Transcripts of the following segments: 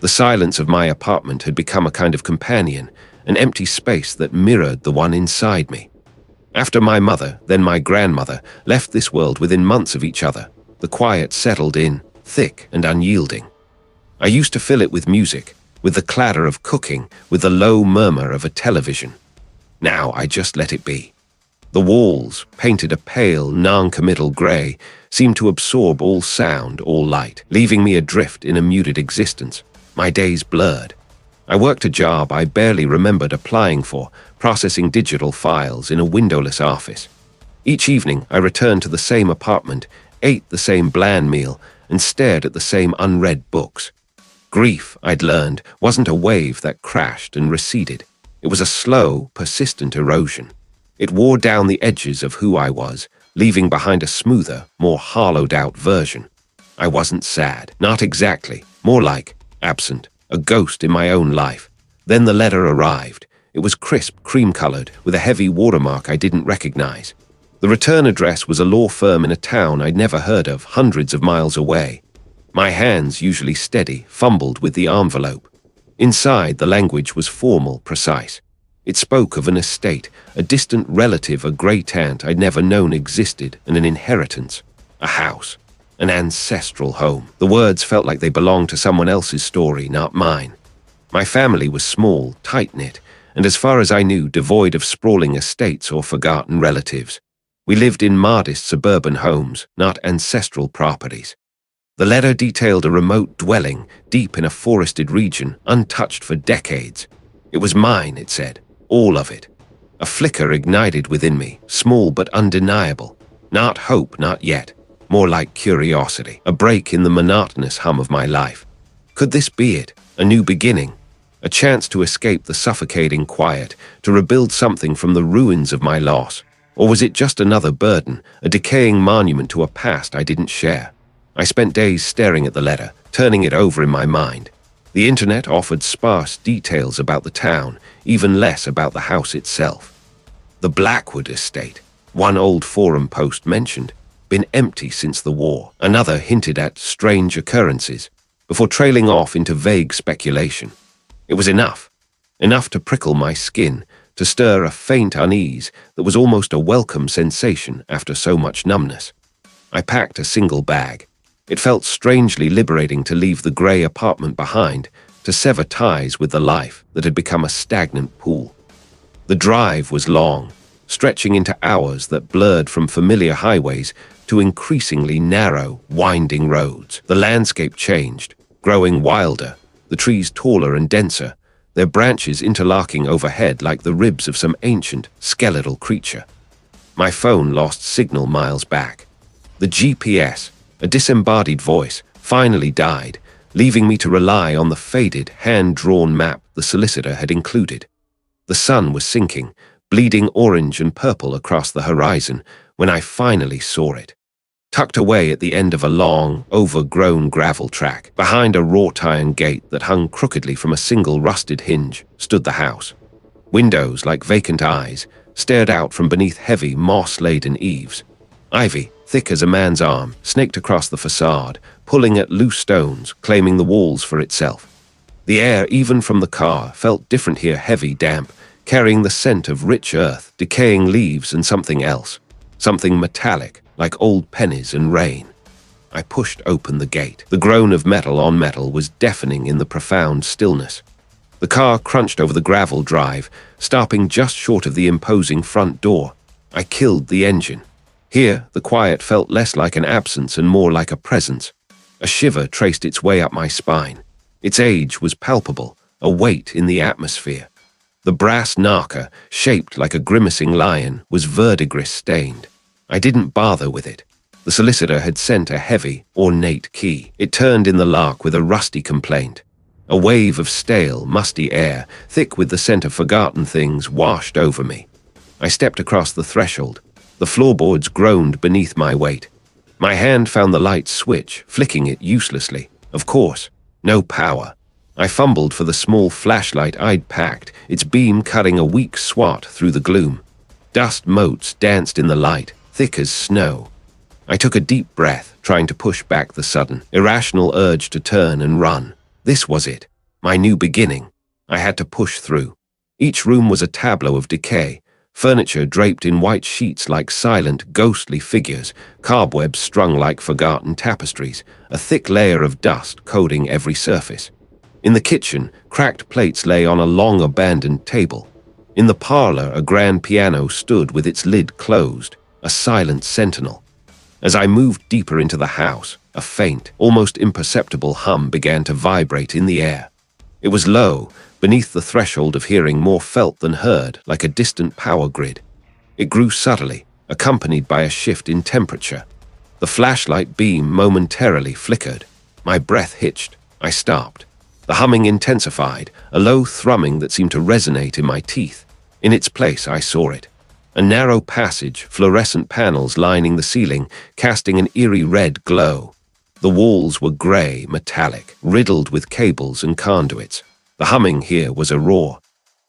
The silence of my apartment had become a kind of companion, an empty space that mirrored the one inside me. After my mother, then my grandmother, left this world within months of each other, the quiet settled in, thick and unyielding. I used to fill it with music, with the clatter of cooking, with the low murmur of a television. Now I just let it be. The walls, painted a pale, non-committal grey, seemed to absorb all sound, all light, leaving me adrift in a muted existence. My days blurred. I worked a job I barely remembered applying for, processing digital files in a windowless office. Each evening, I returned to the same apartment, ate the same bland meal, and stared at the same unread books. Grief, I'd learned, wasn't a wave that crashed and receded. It was a slow, persistent erosion. It wore down the edges of who I was, leaving behind a smoother, more hollowed-out version. I wasn't sad, not exactly, more like absent, a ghost in my own life. Then the letter arrived. It was crisp, cream-colored, with a heavy watermark I didn't recognize. The return address was a law firm in a town I'd never heard of, hundreds of miles away. My hands, usually steady, fumbled with the envelope. Inside, the language was formal, precise. It spoke of an estate, a distant relative, a great aunt I'd never known existed, and an inheritance, a house, an ancestral home. The words felt like they belonged to someone else's story, not mine. My family was small, tight-knit, and as far as I knew, devoid of sprawling estates or forgotten relatives. We lived in modest suburban homes, not ancestral properties. The letter detailed a remote dwelling, deep in a forested region, untouched for decades. It was mine, it said, all of it. A flicker ignited within me, small but undeniable. Not hope, not yet. More like curiosity, a break in the monotonous hum of my life. Could this be it? A new beginning? A chance to escape the suffocating quiet, to rebuild something from the ruins of my loss? Or was it just another burden, a decaying monument to a past I didn't share? I spent days staring at the letter, turning it over in my mind. The internet offered sparse details about the town, even less about the house itself. The Blackwood Estate, one old forum post mentioned, been empty since the war. Another hinted at strange occurrences, before trailing off into vague speculation. It was enough to prickle my skin, to stir a faint unease that was almost a welcome sensation after so much numbness. I packed a single bag. It felt strangely liberating to leave the grey apartment behind, to sever ties with the life that had become a stagnant pool. The drive was long, stretching into hours that blurred from familiar highways to increasingly narrow, winding roads. The landscape changed, growing wilder, the trees taller and denser, their branches interlocking overhead like the ribs of some ancient, skeletal creature. My phone lost signal miles back. The GPS, a disembodied voice, finally died, leaving me to rely on the faded, hand-drawn map the solicitor had included. The sun was sinking, bleeding orange and purple across the horizon, when I finally saw it. Tucked away at the end of a long, overgrown gravel track, behind a wrought iron gate that hung crookedly from a single rusted hinge, stood the house. Windows, like vacant eyes, stared out from beneath heavy, moss-laden eaves. Ivy, thick as a man's arm, snaked across the facade, pulling at loose stones, claiming the walls for itself. The air, even from the car, felt different here, heavy, damp, carrying the scent of rich earth, decaying leaves and something else. Something metallic, like old pennies and rain. I pushed open the gate. The groan of metal on metal was deafening in the profound stillness. The car crunched over the gravel drive, stopping just short of the imposing front door. I killed the engine. Here, the quiet felt less like an absence and more like a presence. A shiver traced its way up my spine. Its age was palpable, a weight in the atmosphere. The brass knocker, shaped like a grimacing lion, was verdigris-stained. I didn't bother with it. The solicitor had sent a heavy, ornate key. It turned in the lock with a rusty complaint. A wave of stale, musty air, thick with the scent of forgotten things, washed over me. I stepped across the threshold. The floorboards groaned beneath my weight. My hand found the light switch, flicking it uselessly. Of course, no power. I fumbled for the small flashlight I'd packed, its beam cutting a weak swat through the gloom. Dust motes danced in the light, thick as snow. I took a deep breath, trying to push back the sudden, irrational urge to turn and run. This was it, my new beginning. I had to push through. Each room was a tableau of decay, furniture draped in white sheets like silent, ghostly figures, cobwebs strung like forgotten tapestries, a thick layer of dust coating every surface. In the kitchen, cracked plates lay on a long abandoned table. In the parlor, a grand piano stood with its lid closed, a silent sentinel. As I moved deeper into the house, a faint, almost imperceptible hum began to vibrate in the air. It was low, beneath the threshold of hearing, more felt than heard, like a distant power grid. It grew subtly, accompanied by a shift in temperature. The flashlight beam momentarily flickered. My breath hitched. I stopped. The humming intensified, a low thrumming that seemed to resonate in my teeth. In its place, I saw it. A narrow passage, fluorescent panels lining the ceiling, casting an eerie red glow. The walls were grey, metallic, riddled with cables and conduits. The humming here was a roar.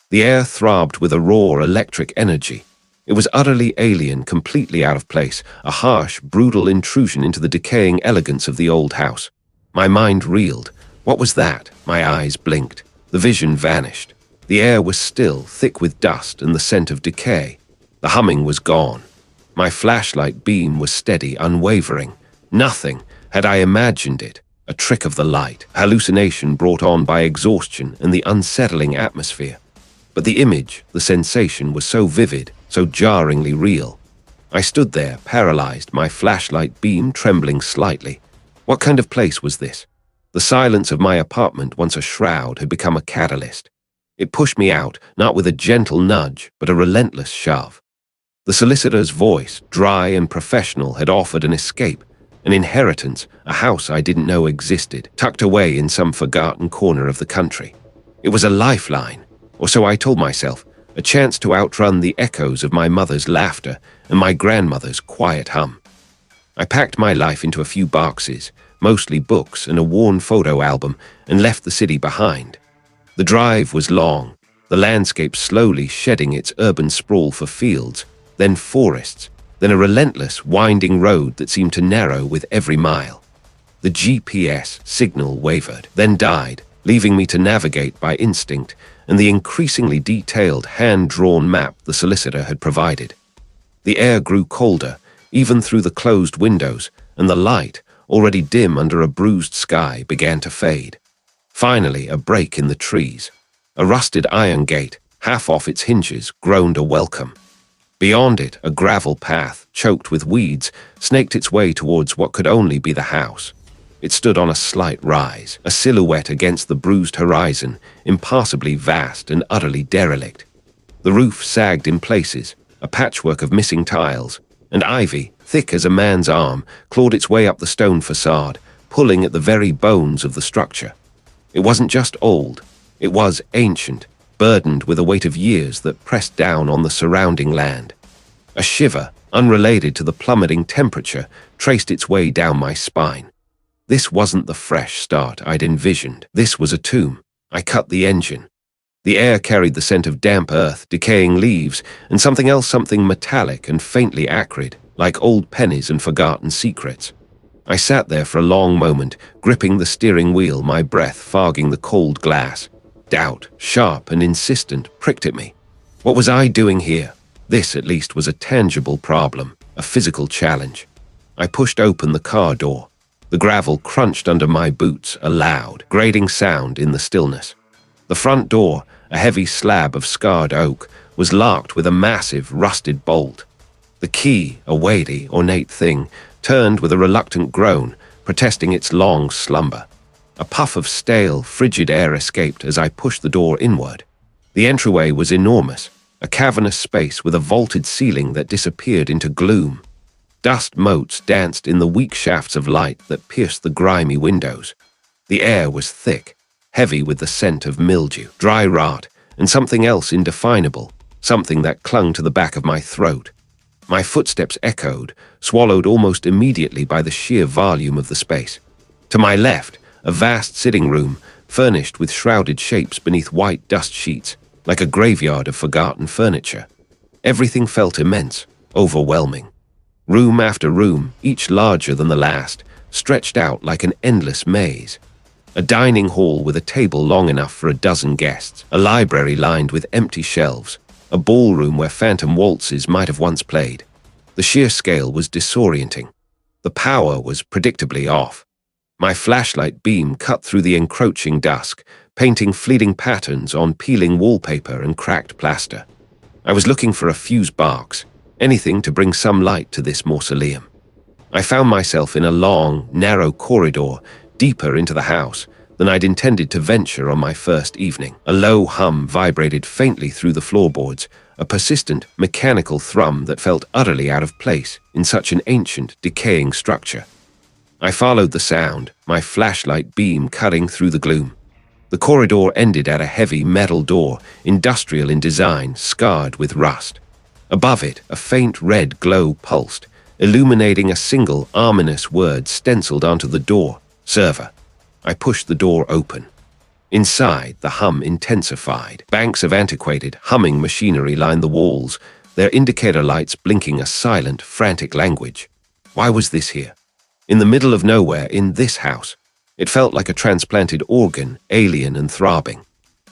The air throbbed with a raw electric energy. It was utterly alien, completely out of place, a harsh, brutal intrusion into the decaying elegance of the old house. My mind reeled. What was that? My eyes blinked. The vision vanished. The air was still, thick with dust and the scent of decay. The humming was gone. My flashlight beam was steady, unwavering. Nothing, had I imagined it, a trick of the light, hallucination brought on by exhaustion and the unsettling atmosphere. But the image, the sensation, was so vivid, so jarringly real. I stood there, paralyzed, my flashlight beam trembling slightly. What kind of place was this? The silence of my apartment, once a shroud, had become a catalyst. It pushed me out, not with a gentle nudge, but a relentless shove. The solicitor's voice, dry and professional, had offered an escape, an inheritance, a house I didn't know existed, tucked away in some forgotten corner of the country. It was a lifeline, or so I told myself, a chance to outrun the echoes of my mother's laughter and my grandmother's quiet hum. I packed my life into a few boxes, mostly books and a worn photo album, and left the city behind. The drive was long, the landscape slowly shedding its urban sprawl for fields, then forests, then a relentless, winding road that seemed to narrow with every mile. The GPS signal wavered, then died, leaving me to navigate by instinct and the increasingly detailed hand-drawn map the solicitor had provided. The air grew colder, even through the closed windows, and the light, already dim under a bruised sky, began to fade. Finally, a break in the trees. A rusted iron gate, half off its hinges, groaned a welcome. Beyond it, a gravel path, choked with weeds, snaked its way towards what could only be the house. It stood on a slight rise, a silhouette against the bruised horizon, impassably vast and utterly derelict. The roof sagged in places, a patchwork of missing tiles, and ivy, thick as a man's arm, clawed its way up the stone facade, pulling at the very bones of the structure. It wasn't just old, it was ancient, burdened with a weight of years that pressed down on the surrounding land. A shiver, unrelated to the plummeting temperature, traced its way down my spine. This wasn't the fresh start I'd envisioned. This was a tomb. I cut the engine. The air carried the scent of damp earth, decaying leaves, and something else, something metallic and faintly acrid, like old pennies and forgotten secrets. I sat there for a long moment, gripping the steering wheel, my breath fogging the cold glass. Doubt, sharp and insistent, pricked at me. What was I doing here? This, at least, was a tangible problem, a physical challenge. I pushed open the car door. The gravel crunched under my boots, a loud, grating sound in the stillness. The front door, a heavy slab of scarred oak, was locked with a massive, rusted bolt. The key, a weighty, ornate thing, turned with a reluctant groan, protesting its long slumber. A puff of stale, frigid air escaped as I pushed the door inward. The entryway was enormous, a cavernous space with a vaulted ceiling that disappeared into gloom. Dust motes danced in the weak shafts of light that pierced the grimy windows. The air was thick, heavy with the scent of mildew, dry rot, and something else indefinable, something that clung to the back of my throat. My footsteps echoed, swallowed almost immediately by the sheer volume of the space. To my left, a vast sitting room, furnished with shrouded shapes beneath white dust sheets, like a graveyard of forgotten furniture. Everything felt immense, overwhelming. Room after room, each larger than the last, stretched out like an endless maze. A dining hall with a table long enough for a dozen guests, a library lined with empty shelves, a ballroom where phantom waltzes might have once played. The sheer scale was disorienting. The power was predictably off. My flashlight beam cut through the encroaching dusk, painting fleeting patterns on peeling wallpaper and cracked plaster. I was looking for a few sparks, anything to bring some light to this mausoleum. I found myself in a long, narrow corridor, deeper into the house than I'd intended to venture on my first evening. A low hum vibrated faintly through the floorboards, a persistent, mechanical thrum that felt utterly out of place in such an ancient, decaying structure. I followed the sound, my flashlight beam cutting through the gloom. The corridor ended at a heavy metal door, industrial in design, scarred with rust. Above it, a faint red glow pulsed, illuminating a single, ominous word stenciled onto the door: server. I pushed the door open. Inside, the hum intensified. Banks of antiquated, humming machinery lined the walls, their indicator lights blinking a silent, frantic language. Why was this here? In the middle of nowhere, in this house. It felt like a transplanted organ, alien and throbbing.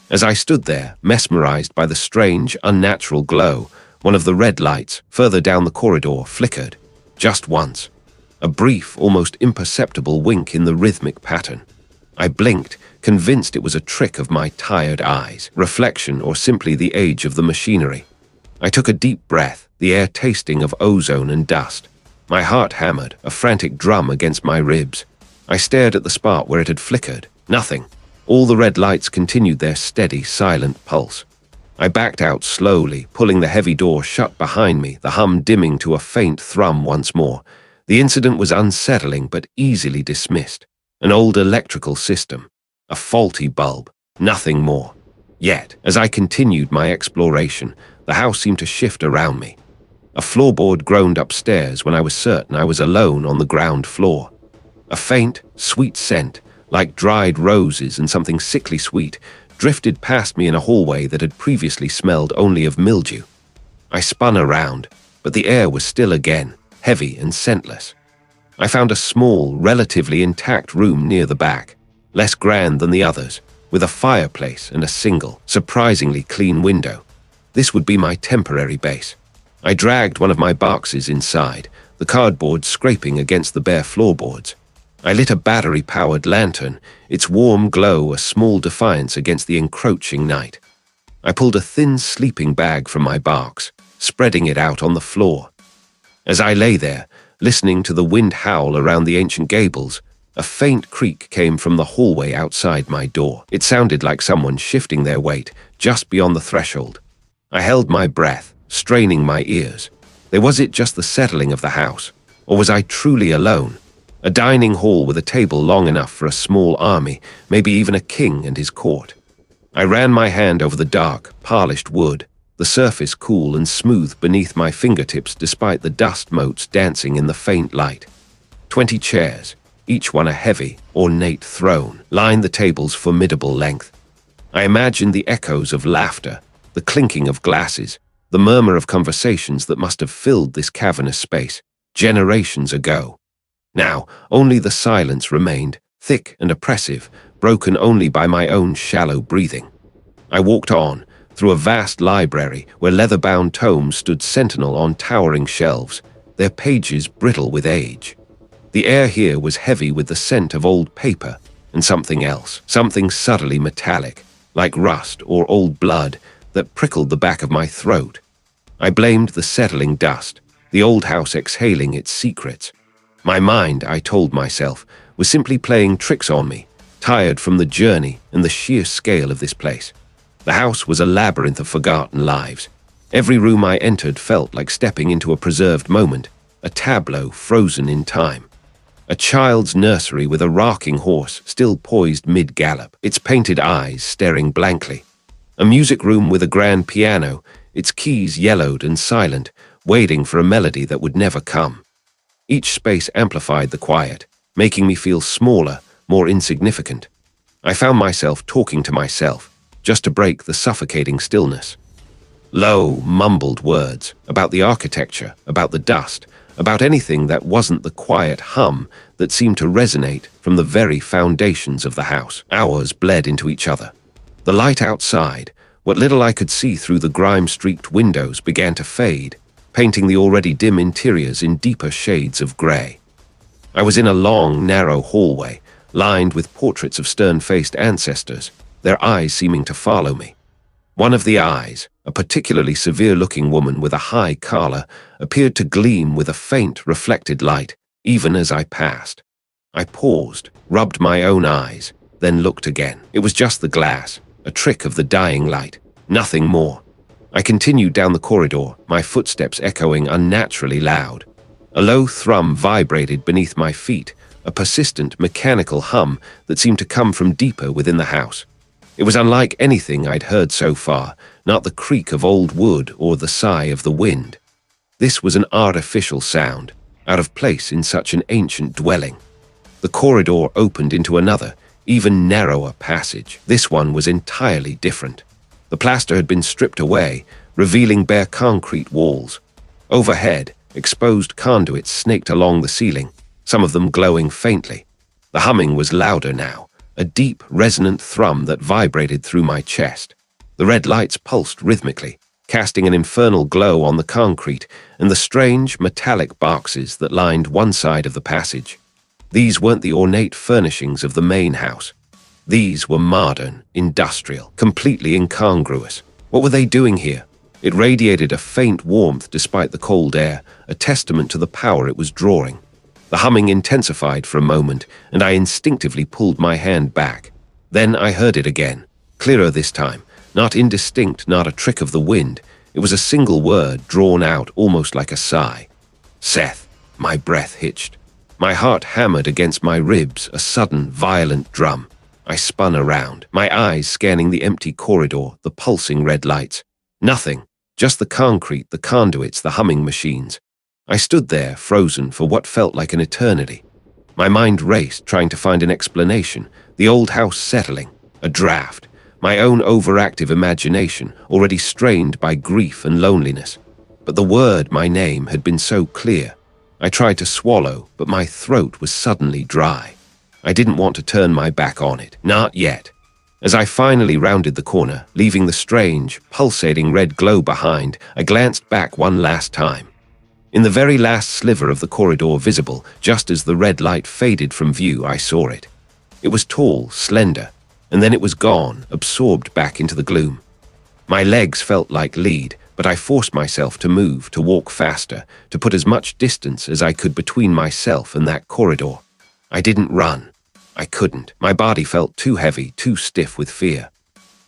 As I stood there, mesmerized by the strange, unnatural glow, one of the red lights, further down the corridor, flickered. Just once. A brief, almost imperceptible wink in the rhythmic pattern. I blinked, convinced it was a trick of my tired eyes, reflection, or simply the age of the machinery. I took a deep breath, the air tasting of ozone and dust. My heart hammered, a frantic drum against my ribs. I stared at the spot where it had flickered. Nothing. All the red lights continued their steady, silent pulse. I backed out slowly, pulling the heavy door shut behind me, the hum dimming to a faint thrum once more. The incident was unsettling but easily dismissed. An old electrical system. A faulty bulb. Nothing more. Yet, as I continued my exploration, the house seemed to shift around me. A floorboard groaned upstairs when I was certain I was alone on the ground floor. A faint, sweet scent, like dried roses and something sickly sweet, drifted past me in a hallway that had previously smelled only of mildew. I spun around, but the air was still again, heavy and scentless. I found a small, relatively intact room near the back, less grand than the others, with a fireplace and a single, surprisingly clean window. This would be my temporary base. I dragged one of my boxes inside, the cardboard scraping against the bare floorboards. I lit a battery-powered lantern, its warm glow a small defiance against the encroaching night. I pulled a thin sleeping bag from my box, spreading it out on the floor. As I lay there, listening to the wind howl around the ancient gables, a faint creak came from the hallway outside my door. It sounded like someone shifting their weight just beyond the threshold. I held my breath, straining my ears. Was it just the settling of the house, or was I truly alone? A dining hall with a table long enough for a small army, maybe even a king and his court. I ran my hand over the dark, polished wood, the surface cool and smooth beneath my fingertips despite the dust motes dancing in the faint light. 20 chairs, each one a heavy, ornate throne, lined the table's formidable length. I imagined the echoes of laughter, the clinking of glasses, the murmur of conversations that must have filled this cavernous space generations ago. Now, only the silence remained, thick and oppressive, broken only by my own shallow breathing. I walked on, through a vast library where leather-bound tomes stood sentinel on towering shelves, their pages brittle with age. The air here was heavy with the scent of old paper and something else, something subtly metallic, like rust or old blood, that prickled the back of my throat. I blamed the settling dust, the old house exhaling its secrets. My mind, I told myself, was simply playing tricks on me, tired from the journey and the sheer scale of this place. The house was a labyrinth of forgotten lives. Every room I entered felt like stepping into a preserved moment, a tableau frozen in time. A child's nursery with a rocking horse still poised mid-gallop, its painted eyes staring blankly. A music room with a grand piano, its keys yellowed and silent, waiting for a melody that would never come. Each space amplified the quiet, making me feel smaller, more insignificant. I found myself talking to myself, just to break the suffocating stillness. Low, mumbled words about the architecture, about the dust, about anything that wasn't the quiet hum that seemed to resonate from the very foundations of the house. Hours bled into each other. The light outside, what little I could see through the grime-streaked windows, began to fade, painting the already dim interiors in deeper shades of grey. I was in a long, narrow hallway, lined with portraits of stern-faced ancestors, their eyes seeming to follow me. One of the eyes, a particularly severe-looking woman with a high collar, appeared to gleam with a faint, reflected light, even as I passed. I paused, rubbed my own eyes, then looked again. It was just the glass, a trick of the dying light, nothing more. I continued down the corridor, my footsteps echoing unnaturally loud. A low thrum vibrated beneath my feet, a persistent, mechanical hum that seemed to come from deeper within the house. It was unlike anything I'd heard so far, not the creak of old wood or the sigh of the wind. This was an artificial sound, out of place in such an ancient dwelling. The corridor opened into another, even narrower passage. This one was entirely different. The plaster had been stripped away, revealing bare concrete walls. Overhead, exposed conduits snaked along the ceiling, some of them glowing faintly. The humming was louder now, a deep, resonant thrum that vibrated through my chest. The red lights pulsed rhythmically, casting an infernal glow on the concrete and the strange, metallic boxes that lined one side of the passage. These weren't the ornate furnishings of the main house. These were modern, industrial, completely incongruous. What were they doing here? It radiated a faint warmth despite the cold air, a testament to the power it was drawing. The humming intensified for a moment, and I instinctively pulled my hand back. Then I heard it again, clearer this time, not indistinct, not a trick of the wind. It was a single word drawn out almost like a sigh. Seth. My breath hitched. My heart hammered against my ribs, a sudden, violent drum. I spun around, my eyes scanning the empty corridor, the pulsing red lights. Nothing, just the concrete, the conduits, the humming machines. I stood there, frozen for what felt like an eternity. My mind raced, trying to find an explanation, the old house settling, a draft, my own overactive imagination, already strained by grief and loneliness. But the word, my name, had been so clear. I tried to swallow, but my throat was suddenly dry. I didn't want to turn my back on it, not yet. As I finally rounded the corner, leaving the strange, pulsating red glow behind, I glanced back one last time. In the very last sliver of the corridor visible, just as the red light faded from view, I saw it. It was tall, slender, and then it was gone, absorbed back into the gloom. My legs felt like lead, but I forced myself to move, to walk faster, to put as much distance as I could between myself and that corridor. I didn't run. I couldn't. My body felt too heavy, too stiff with fear.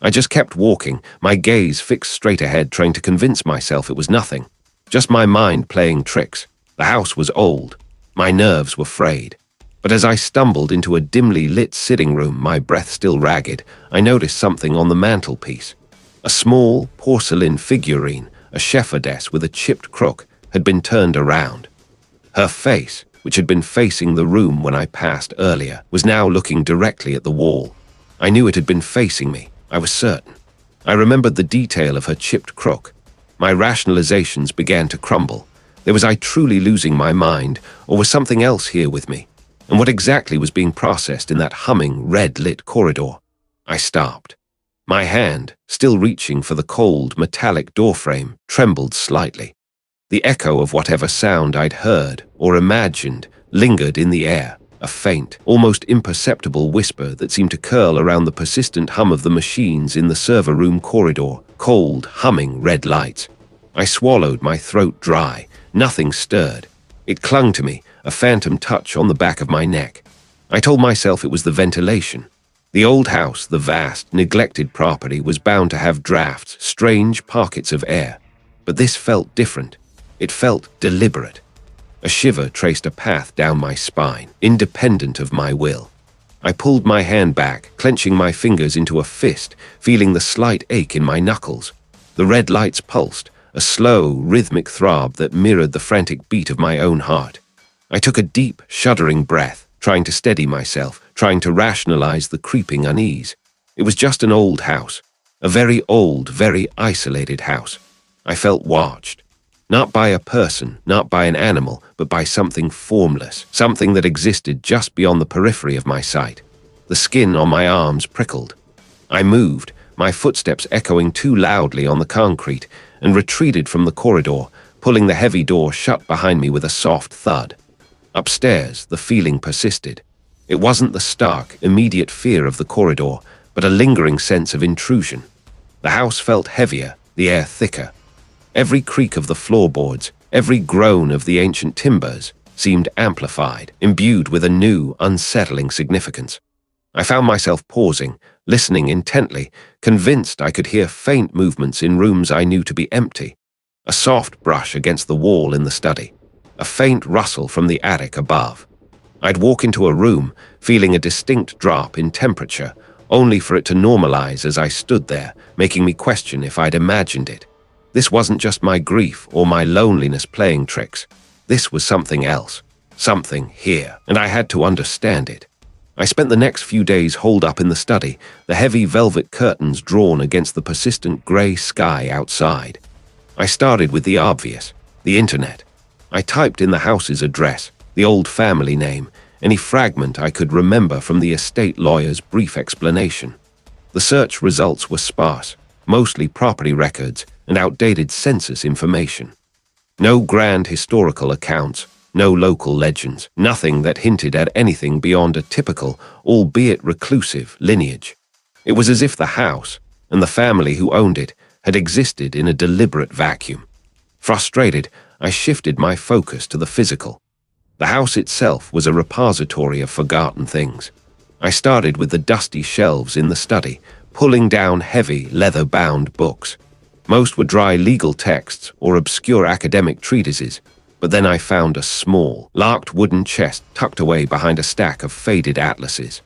I just kept walking, my gaze fixed straight ahead, trying to convince myself it was nothing. Just my mind playing tricks. The house was old. My nerves were frayed. But as I stumbled into a dimly lit sitting room, my breath still ragged, I noticed something on the mantelpiece. A small porcelain figurine, a shepherdess with a chipped crook, had been turned around. Her face, which had been facing the room when I passed earlier, was now looking directly at the wall. I knew it had been facing me. I was certain. I remembered the detail of her chipped crook. My rationalizations began to crumble. Was I truly losing my mind, or was something else here with me? And what exactly was being processed in that humming, red-lit corridor? I stopped. My hand, still reaching for the cold, metallic doorframe, trembled slightly. The echo of whatever sound I'd heard or imagined lingered in the air, a faint, almost imperceptible whisper that seemed to curl around the persistent hum of the machines in the server room corridor, cold, humming red lights. I swallowed, my throat dry. Nothing stirred. It clung to me, a phantom touch on the back of my neck. I told myself it was the ventilation. The old house, the vast, neglected property, was bound to have drafts, strange pockets of air. But this felt different. It felt deliberate. A shiver traced a path down my spine, independent of my will. I pulled my hand back, clenching my fingers into a fist, feeling the slight ache in my knuckles. The red lights pulsed, a slow, rhythmic throb that mirrored the frantic beat of my own heart. I took a deep, shuddering breath, trying to steady myself, trying to rationalize the creeping unease. It was just an old house, a very old, very isolated house. I felt watched. Not by a person, not by an animal, but by something formless, something that existed just beyond the periphery of my sight. The skin on my arms prickled. I moved, my footsteps echoing too loudly on the concrete, and retreated from the corridor, pulling the heavy door shut behind me with a soft thud. Upstairs, the feeling persisted. It wasn't the stark, immediate fear of the corridor, but a lingering sense of intrusion. The house felt heavier, the air thicker. Every creak of the floorboards, every groan of the ancient timbers seemed amplified, imbued with a new, unsettling significance. I found myself pausing, listening intently, convinced I could hear faint movements in rooms I knew to be empty. A soft brush against the wall in the study, a faint rustle from the attic above. I'd walk into a room, feeling a distinct drop in temperature, only for it to normalize as I stood there, making me question if I'd imagined it. This wasn't just my grief or my loneliness playing tricks. This was something else, something here, and I had to understand it. I spent the next few days holed up in the study, the heavy velvet curtains drawn against the persistent grey sky outside. I started with the obvious, the internet. I typed in the house's address, the old family name, any fragment I could remember from the estate lawyer's brief explanation. The search results were sparse, mostly property records and outdated census information. No grand historical accounts, no local legends, nothing that hinted at anything beyond a typical, albeit reclusive, lineage. It was as if the house, and the family who owned it, had existed in a deliberate vacuum. Frustrated, I shifted my focus to the physical. The house itself was a repository of forgotten things. I started with the dusty shelves in the study, pulling down heavy, leather-bound books. Most were dry legal texts or obscure academic treatises, but then I found a small, larked wooden chest tucked away behind a stack of faded atlases.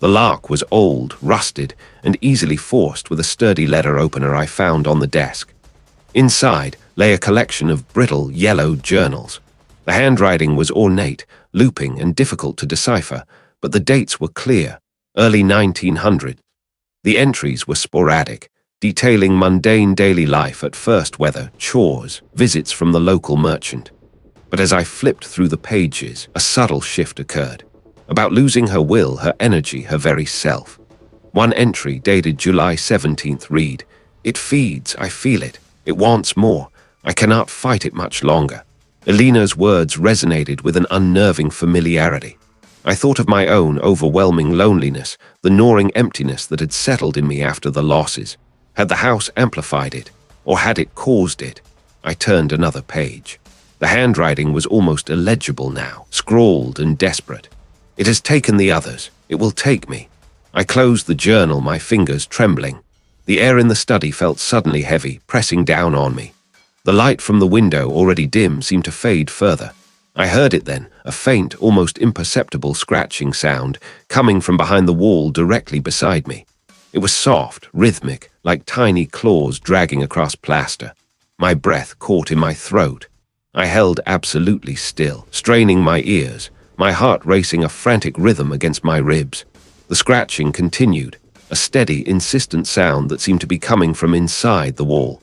The lark was old, rusted, and easily forced with a sturdy letter opener I found on the desk. Inside lay a collection of brittle, yellow journals. The handwriting was ornate, looping, and difficult to decipher, but the dates were clear, early 1900. The entries were sporadic, detailing mundane daily life at first, weather, chores, visits from the local merchant. But as I flipped through the pages, a subtle shift occurred. About losing her will, her energy, her very self. One entry, dated July 17th, read, "It feeds, I feel it. It wants more. I cannot fight it much longer." Elena's words resonated with an unnerving familiarity. I thought of my own overwhelming loneliness, the gnawing emptiness that had settled in me after the losses. Had the house amplified it, or had it caused it? I turned another page. The handwriting was almost illegible now, scrawled and desperate. "It has taken the others. It will take me." I closed the journal, my fingers trembling. The air in the study felt suddenly heavy, pressing down on me. The light from the window, already dim, seemed to fade further. I heard it then, a faint, almost imperceptible scratching sound, coming from behind the wall directly beside me. It was soft, rhythmic, like tiny claws dragging across plaster. My breath caught in my throat. I held absolutely still, straining my ears, my heart racing a frantic rhythm against my ribs. The scratching continued, a steady, insistent sound that seemed to be coming from inside the wall.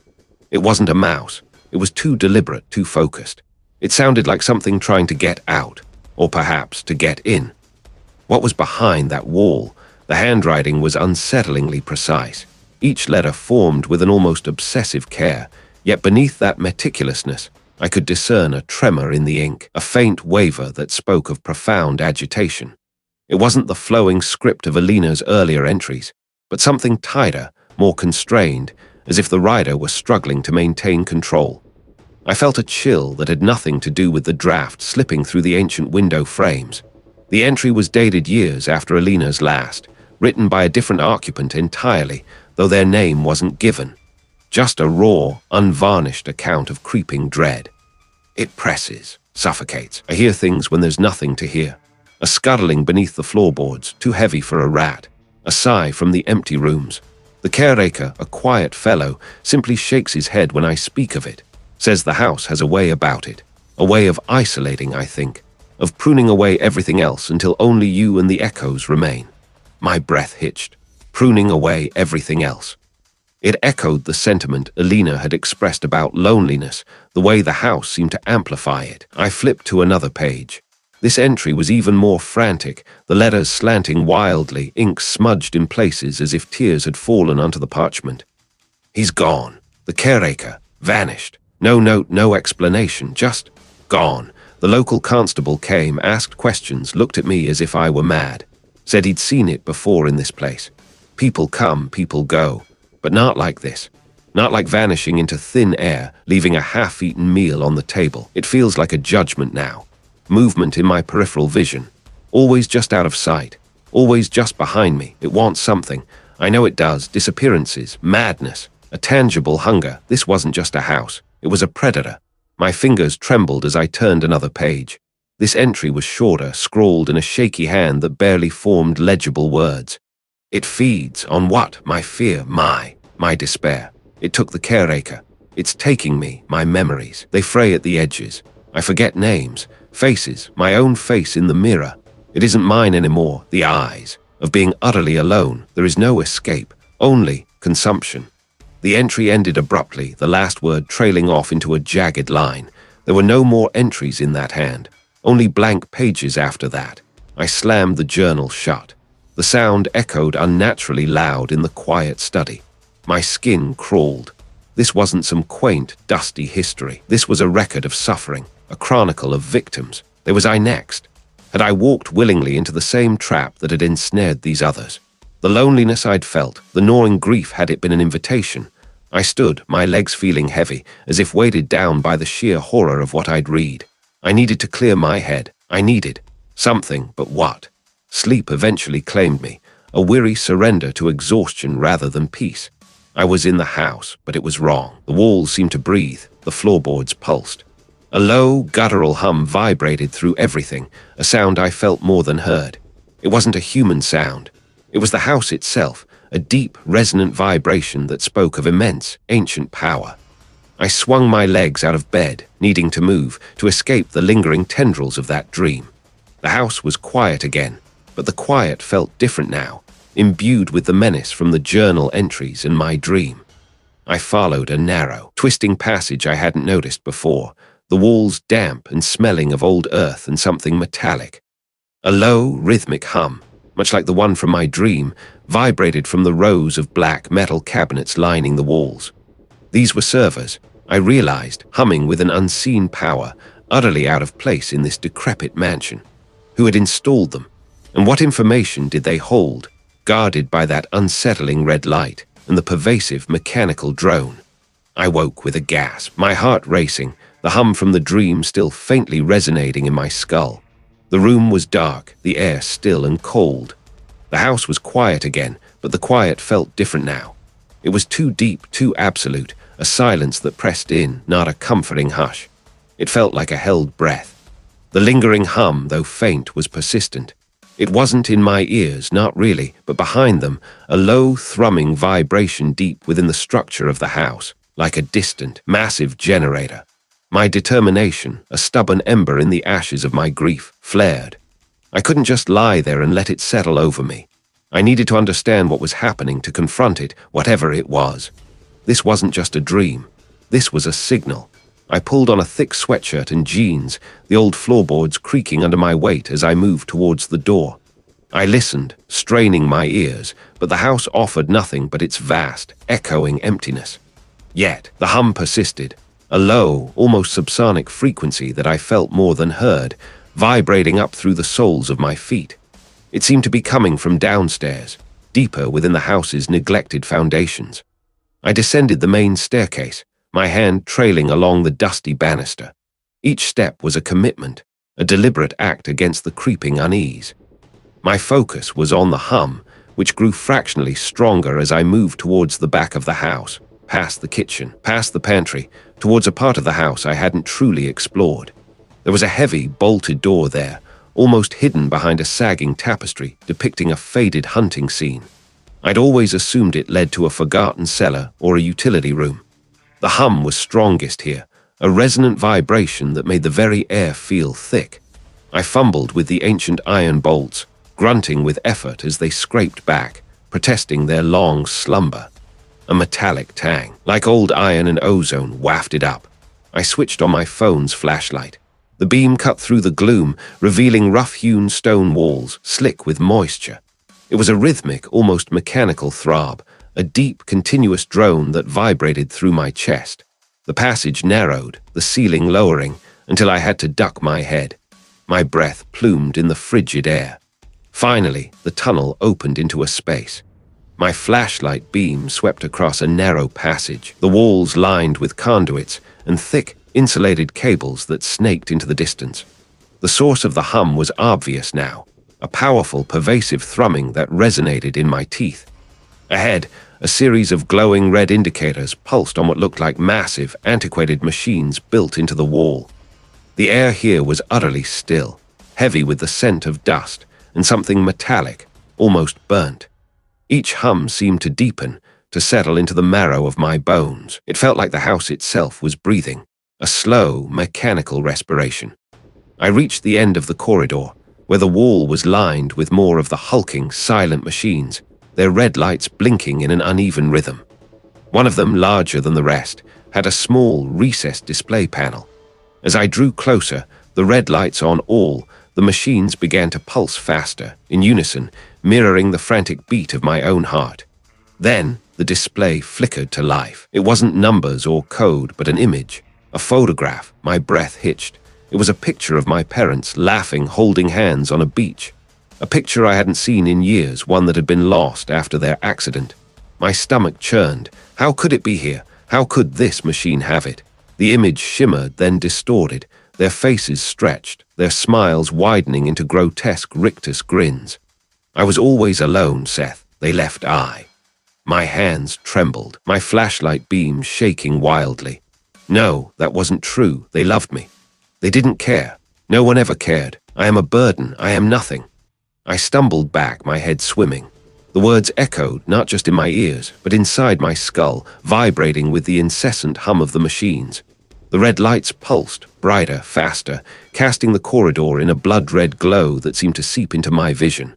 It wasn't a mouse. It was too deliberate, too focused. It sounded like something trying to get out, or perhaps to get in. What was behind that wall? The handwriting was unsettlingly precise, each letter formed with an almost obsessive care, yet beneath that meticulousness, I could discern a tremor in the ink, a faint waver that spoke of profound agitation. It wasn't the flowing script of Elena's earlier entries, but something tighter, more constrained, as if the writer were struggling to maintain control. I felt a chill that had nothing to do with the draft slipping through the ancient window frames. The entry was dated years after Elena's last, written by a different occupant entirely, though their name wasn't given. Just a raw, unvarnished account of creeping dread. It presses, suffocates. I hear things when there's nothing to hear. A scuttling beneath the floorboards, too heavy for a rat. A sigh from the empty rooms. The caretaker, a quiet fellow, simply shakes his head when I speak of it. Says the house has a way about it. A way of isolating, I think. Of pruning away everything else until only you and the echoes remain. My breath hitched. Pruning away everything else. It echoed the sentiment Alina had expressed about loneliness, the way the house seemed to amplify it. I flipped to another page. This entry was even more frantic, the letters slanting wildly, ink smudged in places as if tears had fallen onto the parchment. He's gone. The caretaker. Vanished. No note, no explanation, just gone. The local constable came, asked questions, looked at me as if I were mad. Said he'd seen it before in this place. People come, people go. But not like this. Not like vanishing into thin air, leaving a half-eaten meal on the table. It feels like a judgment now. Movement in my peripheral vision. Always just out of sight. Always just behind me. It wants something. I know it does. Disappearances. Madness. A tangible hunger. This wasn't just a house. It was a predator. My fingers trembled as I turned another page. This entry was shorter, scrawled in a shaky hand that barely formed legible words. It feeds on what? My fear, my despair. It took the caretaker. It's taking me, my memories. They fray at the edges. I forget names, faces, my own face in the mirror. It isn't mine anymore, the eyes. Of being utterly alone, there is no escape, only consumption. The entry ended abruptly, the last word trailing off into a jagged line. There were no more entries in that hand, only blank pages after that. I slammed the journal shut. The sound echoed unnaturally loud in the quiet study. My skin crawled. This wasn't some quaint, dusty history. This was a record of suffering, a chronicle of victims. There was I next. Had I walked willingly into the same trap that had ensnared these others? The loneliness I'd felt, the gnawing grief, had it been an invitation? I stood, my legs feeling heavy, as if weighted down by the sheer horror of what I'd read. I needed to clear my head. I needed something, but what? Sleep eventually claimed me, a weary surrender to exhaustion rather than peace. I was in the house, but it was wrong. The walls seemed to breathe, the floorboards pulsed. A low, guttural hum vibrated through everything, a sound I felt more than heard. It wasn't a human sound. It was the house itself, a deep, resonant vibration that spoke of immense, ancient power. I swung my legs out of bed, needing to move, to escape the lingering tendrils of that dream. The house was quiet again, but the quiet felt different now, imbued with the menace from the journal entries and my dream. I followed a narrow, twisting passage I hadn't noticed before, the walls damp and smelling of old earth and something metallic. A low, rhythmic hum, much like the one from my dream, vibrated from the rows of black metal cabinets lining the walls. These were servers, I realized, humming with an unseen power, utterly out of place in this decrepit mansion. Who had installed them? And what information did they hold, guarded by that unsettling red light and the pervasive mechanical drone? I woke with a gasp, my heart racing, the hum from the dream still faintly resonating in my skull. The room was dark, the air still and cold. The house was quiet again, but the quiet felt different now. It was too deep, too absolute, a silence that pressed in, not a comforting hush. It felt like a held breath. The lingering hum, though faint, was persistent. It wasn't in my ears, not really, but behind them, a low, thrumming vibration deep within the structure of the house, like a distant, massive generator. My determination, a stubborn ember in the ashes of my grief, flared. I couldn't just lie there and let it settle over me. I needed to understand what was happening, to confront it, whatever it was. This wasn't just a dream. This was a signal. I pulled on a thick sweatshirt and jeans, the old floorboards creaking under my weight as I moved towards the door. I listened, straining my ears, but the house offered nothing but its vast, echoing emptiness. Yet, the hum persisted, a low, almost subsonic frequency that I felt more than heard, vibrating up through the soles of my feet. It seemed to be coming from downstairs, deeper within the house's neglected foundations. I descended the main staircase, my hand trailing along the dusty banister. Each step was a commitment, a deliberate act against the creeping unease. My focus was on the hum, which grew fractionally stronger as I moved towards the back of the house, past the kitchen, past the pantry, towards a part of the house I hadn't truly explored. There was a heavy, bolted door there, almost hidden behind a sagging tapestry depicting a faded hunting scene. I'd always assumed it led to a forgotten cellar or a utility room. The hum was strongest here, a resonant vibration that made the very air feel thick. I fumbled with the ancient iron bolts, grunting with effort as they scraped back, protesting their long slumber. a metallic tang, like old iron and ozone wafted up. I switched on my phone's flashlight. The beam cut through the gloom, revealing rough-hewn stone walls, slick with moisture. It was a rhythmic, almost mechanical throb, a deep, continuous drone that vibrated through my chest. The passage narrowed, the ceiling lowering, until I had to duck my head. My breath plumed in the frigid air. Finally, the tunnel opened into a space. My flashlight beam swept across a narrow passage, the walls lined with conduits and thick, insulated cables that snaked into the distance. The source of the hum was obvious now, a powerful, pervasive thrumming that resonated in my teeth. Ahead, a series of glowing red indicators pulsed on what looked like massive, antiquated machines built into the wall. The air here was utterly still, heavy with the scent of dust and something metallic, almost burnt. Each hum seemed to deepen, to settle into the marrow of my bones. It felt like the house itself was breathing, a slow, mechanical respiration. I reached the end of the corridor, where the wall was lined with more of the hulking, silent machines, their red lights blinking in an uneven rhythm. One of them, larger than the rest, had a small, recessed display panel. As I drew closer, the red lights on all, the machines began to pulse faster, in unison, mirroring the frantic beat of my own heart. Then, the display flickered to life. It wasn't numbers or code, but an image. A photograph. My breath hitched. It was a picture of my parents laughing, holding hands on a beach. A picture I hadn't seen in years, one that had been lost after their accident. My stomach churned. How could it be here? How could this machine have it? The image shimmered, then distorted, their faces stretched, their smiles widening into grotesque rictus grins. I was always alone, Seth. They left I. My hands trembled, my flashlight beam shaking wildly. No, that wasn't true. They loved me. They didn't care. No one ever cared. I am a burden. I am nothing. I stumbled back, my head swimming. The words echoed, not just in my ears, but inside my skull, vibrating with the incessant hum of the machines. The red lights pulsed, brighter, faster, casting the corridor in a blood-red glow that seemed to seep into my vision.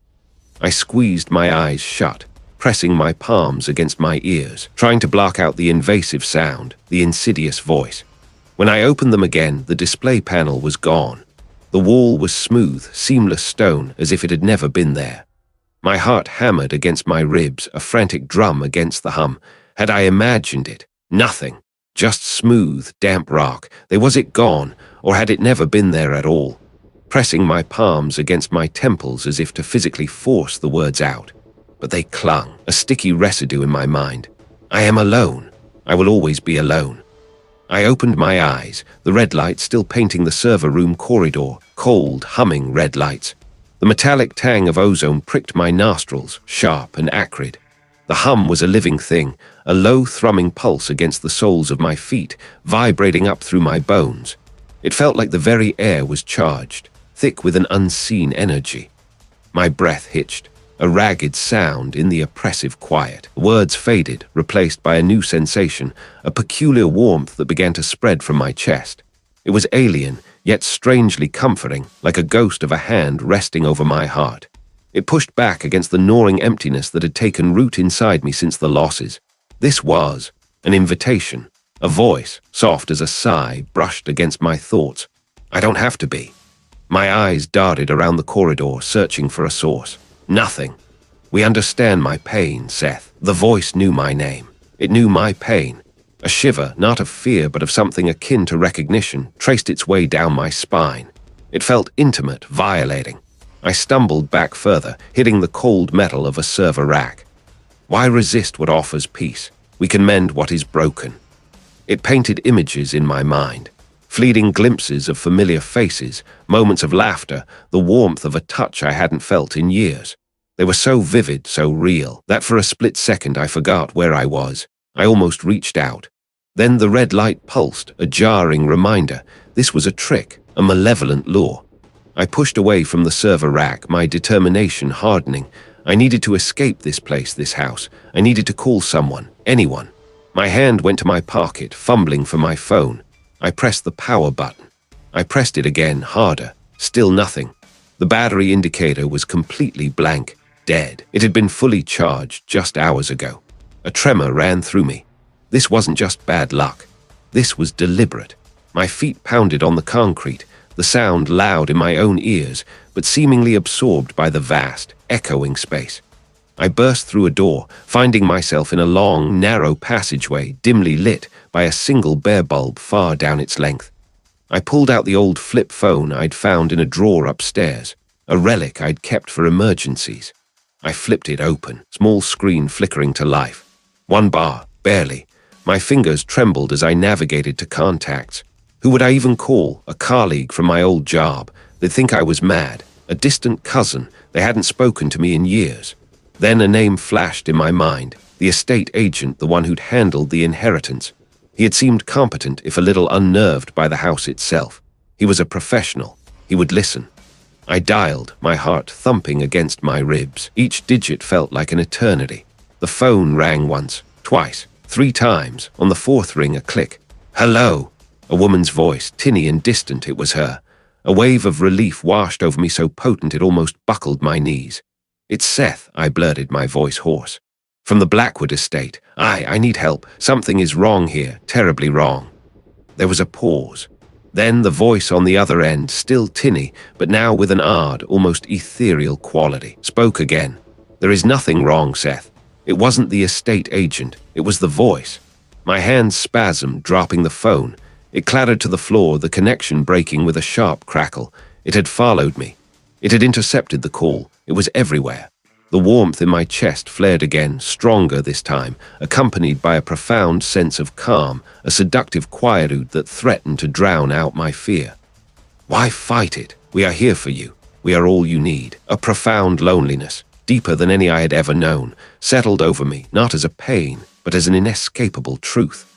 I squeezed my eyes shut, pressing my palms against my ears, trying to block out the invasive sound, the insidious voice. When I opened them again, the display panel was gone. The wall was smooth, seamless stone, as if it had never been there. My heart hammered against my ribs, a frantic drum against the hum. Had I imagined it? Nothing. Just smooth, damp rock. Was it gone, or had it never been there at all? Pressing my palms against my temples as if to physically force the words out. But they clung, a sticky residue in my mind. I am alone. I will always be alone. I opened my eyes, the red lights still painting the server room corridor, cold, humming red lights. The metallic tang of ozone pricked my nostrils, sharp and acrid. The hum was a living thing, a low thrumming pulse against the soles of my feet, vibrating up through my bones. It felt like the very air was charged, thick with an unseen energy. My breath hitched, a ragged sound in the oppressive quiet. Words faded, replaced by a new sensation, a peculiar warmth that began to spread from my chest. It was alien, yet strangely comforting, like a ghost of a hand resting over my heart. It pushed back against the gnawing emptiness that had taken root inside me since the losses. This was an invitation, a voice, soft as a sigh, brushed against my thoughts. I don't have to be. My eyes darted around the corridor, searching for a source. Nothing. We understand my pain, Seth. The voice knew my name. It knew my pain. A shiver, not of fear but of something akin to recognition, traced its way down my spine. It felt intimate, violating. I stumbled back further, hitting the cold metal of a server rack. Why resist what offers peace? We can mend what is broken. It painted images in my mind. Fleeting glimpses of familiar faces, moments of laughter, the warmth of a touch I hadn't felt in years. They were so vivid, so real, that for a split second I forgot where I was. I almost reached out. Then the red light pulsed, a jarring reminder. This was a trick, a malevolent lure. I pushed away from the server rack, my determination hardening. I needed to escape this place, this house. I needed to call someone, anyone. My hand went to my pocket, fumbling for my phone. I pressed the power button. I pressed it again, harder. Still nothing. The battery indicator was completely blank, dead. It had been fully charged just hours ago. A tremor ran through me. This wasn't just bad luck. This was deliberate. My feet pounded on the concrete, the sound loud in my own ears, but seemingly absorbed by the vast, echoing space. I burst through a door, finding myself in a long, narrow passageway dimly lit by a single bare bulb far down its length. I pulled out the old flip phone I'd found in a drawer upstairs, a relic I'd kept for emergencies. I flipped it open, small screen flickering to life. One bar, barely. My fingers trembled as I navigated to contacts. Who would I even call? A colleague from my old job. They'd think I was mad. A distant cousin. They hadn't spoken to me in years. Then a name flashed in my mind. The estate agent, the one who'd handled the inheritance. He had seemed competent, if a little unnerved by the house itself. He was a professional. He would listen. I dialed, my heart thumping against my ribs. Each digit felt like an eternity. The phone rang once, twice, 3 times. On the 4th ring, a click. Hello! A woman's voice, tinny and distant, it was her. A wave of relief washed over me so potent it almost buckled my knees. It's Seth, I blurted, my voice hoarse. From the Blackwood Estate. I need help. Something is wrong here, terribly wrong. There was a pause. Then the voice on the other end, still tinny, but now with an odd, almost ethereal quality, spoke again. There is nothing wrong, Seth. It wasn't the estate agent. It was the voice. My hands spasmed, dropping the phone. It clattered to the floor, the connection breaking with a sharp crackle. It had followed me. It had intercepted the call. It was everywhere. The warmth in my chest flared again, stronger this time, accompanied by a profound sense of calm, a seductive quietude that threatened to drown out my fear. Why fight it? We are here for you. We are all you need. A profound loneliness, deeper than any I had ever known, settled over me, not as a pain, but as an inescapable truth.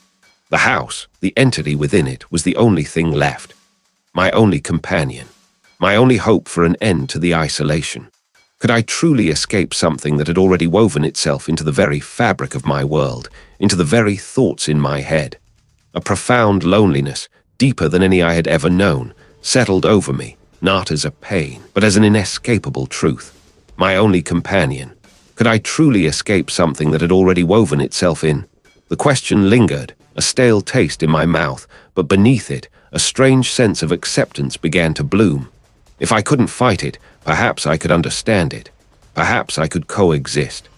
The house, the entity within it, was the only thing left. My only companion. My only hope for an end to the isolation. Could I truly escape something that had already woven itself into the very fabric of my world, into the very thoughts in my head? A profound loneliness, deeper than any I had ever known, settled over me, not as a pain, but as an inescapable truth. My only companion. Could I truly escape something that had already woven itself in? The question lingered, a stale taste in my mouth, but beneath it, a strange sense of acceptance began to bloom. If I couldn't fight it, perhaps I could understand it. Perhaps I could coexist.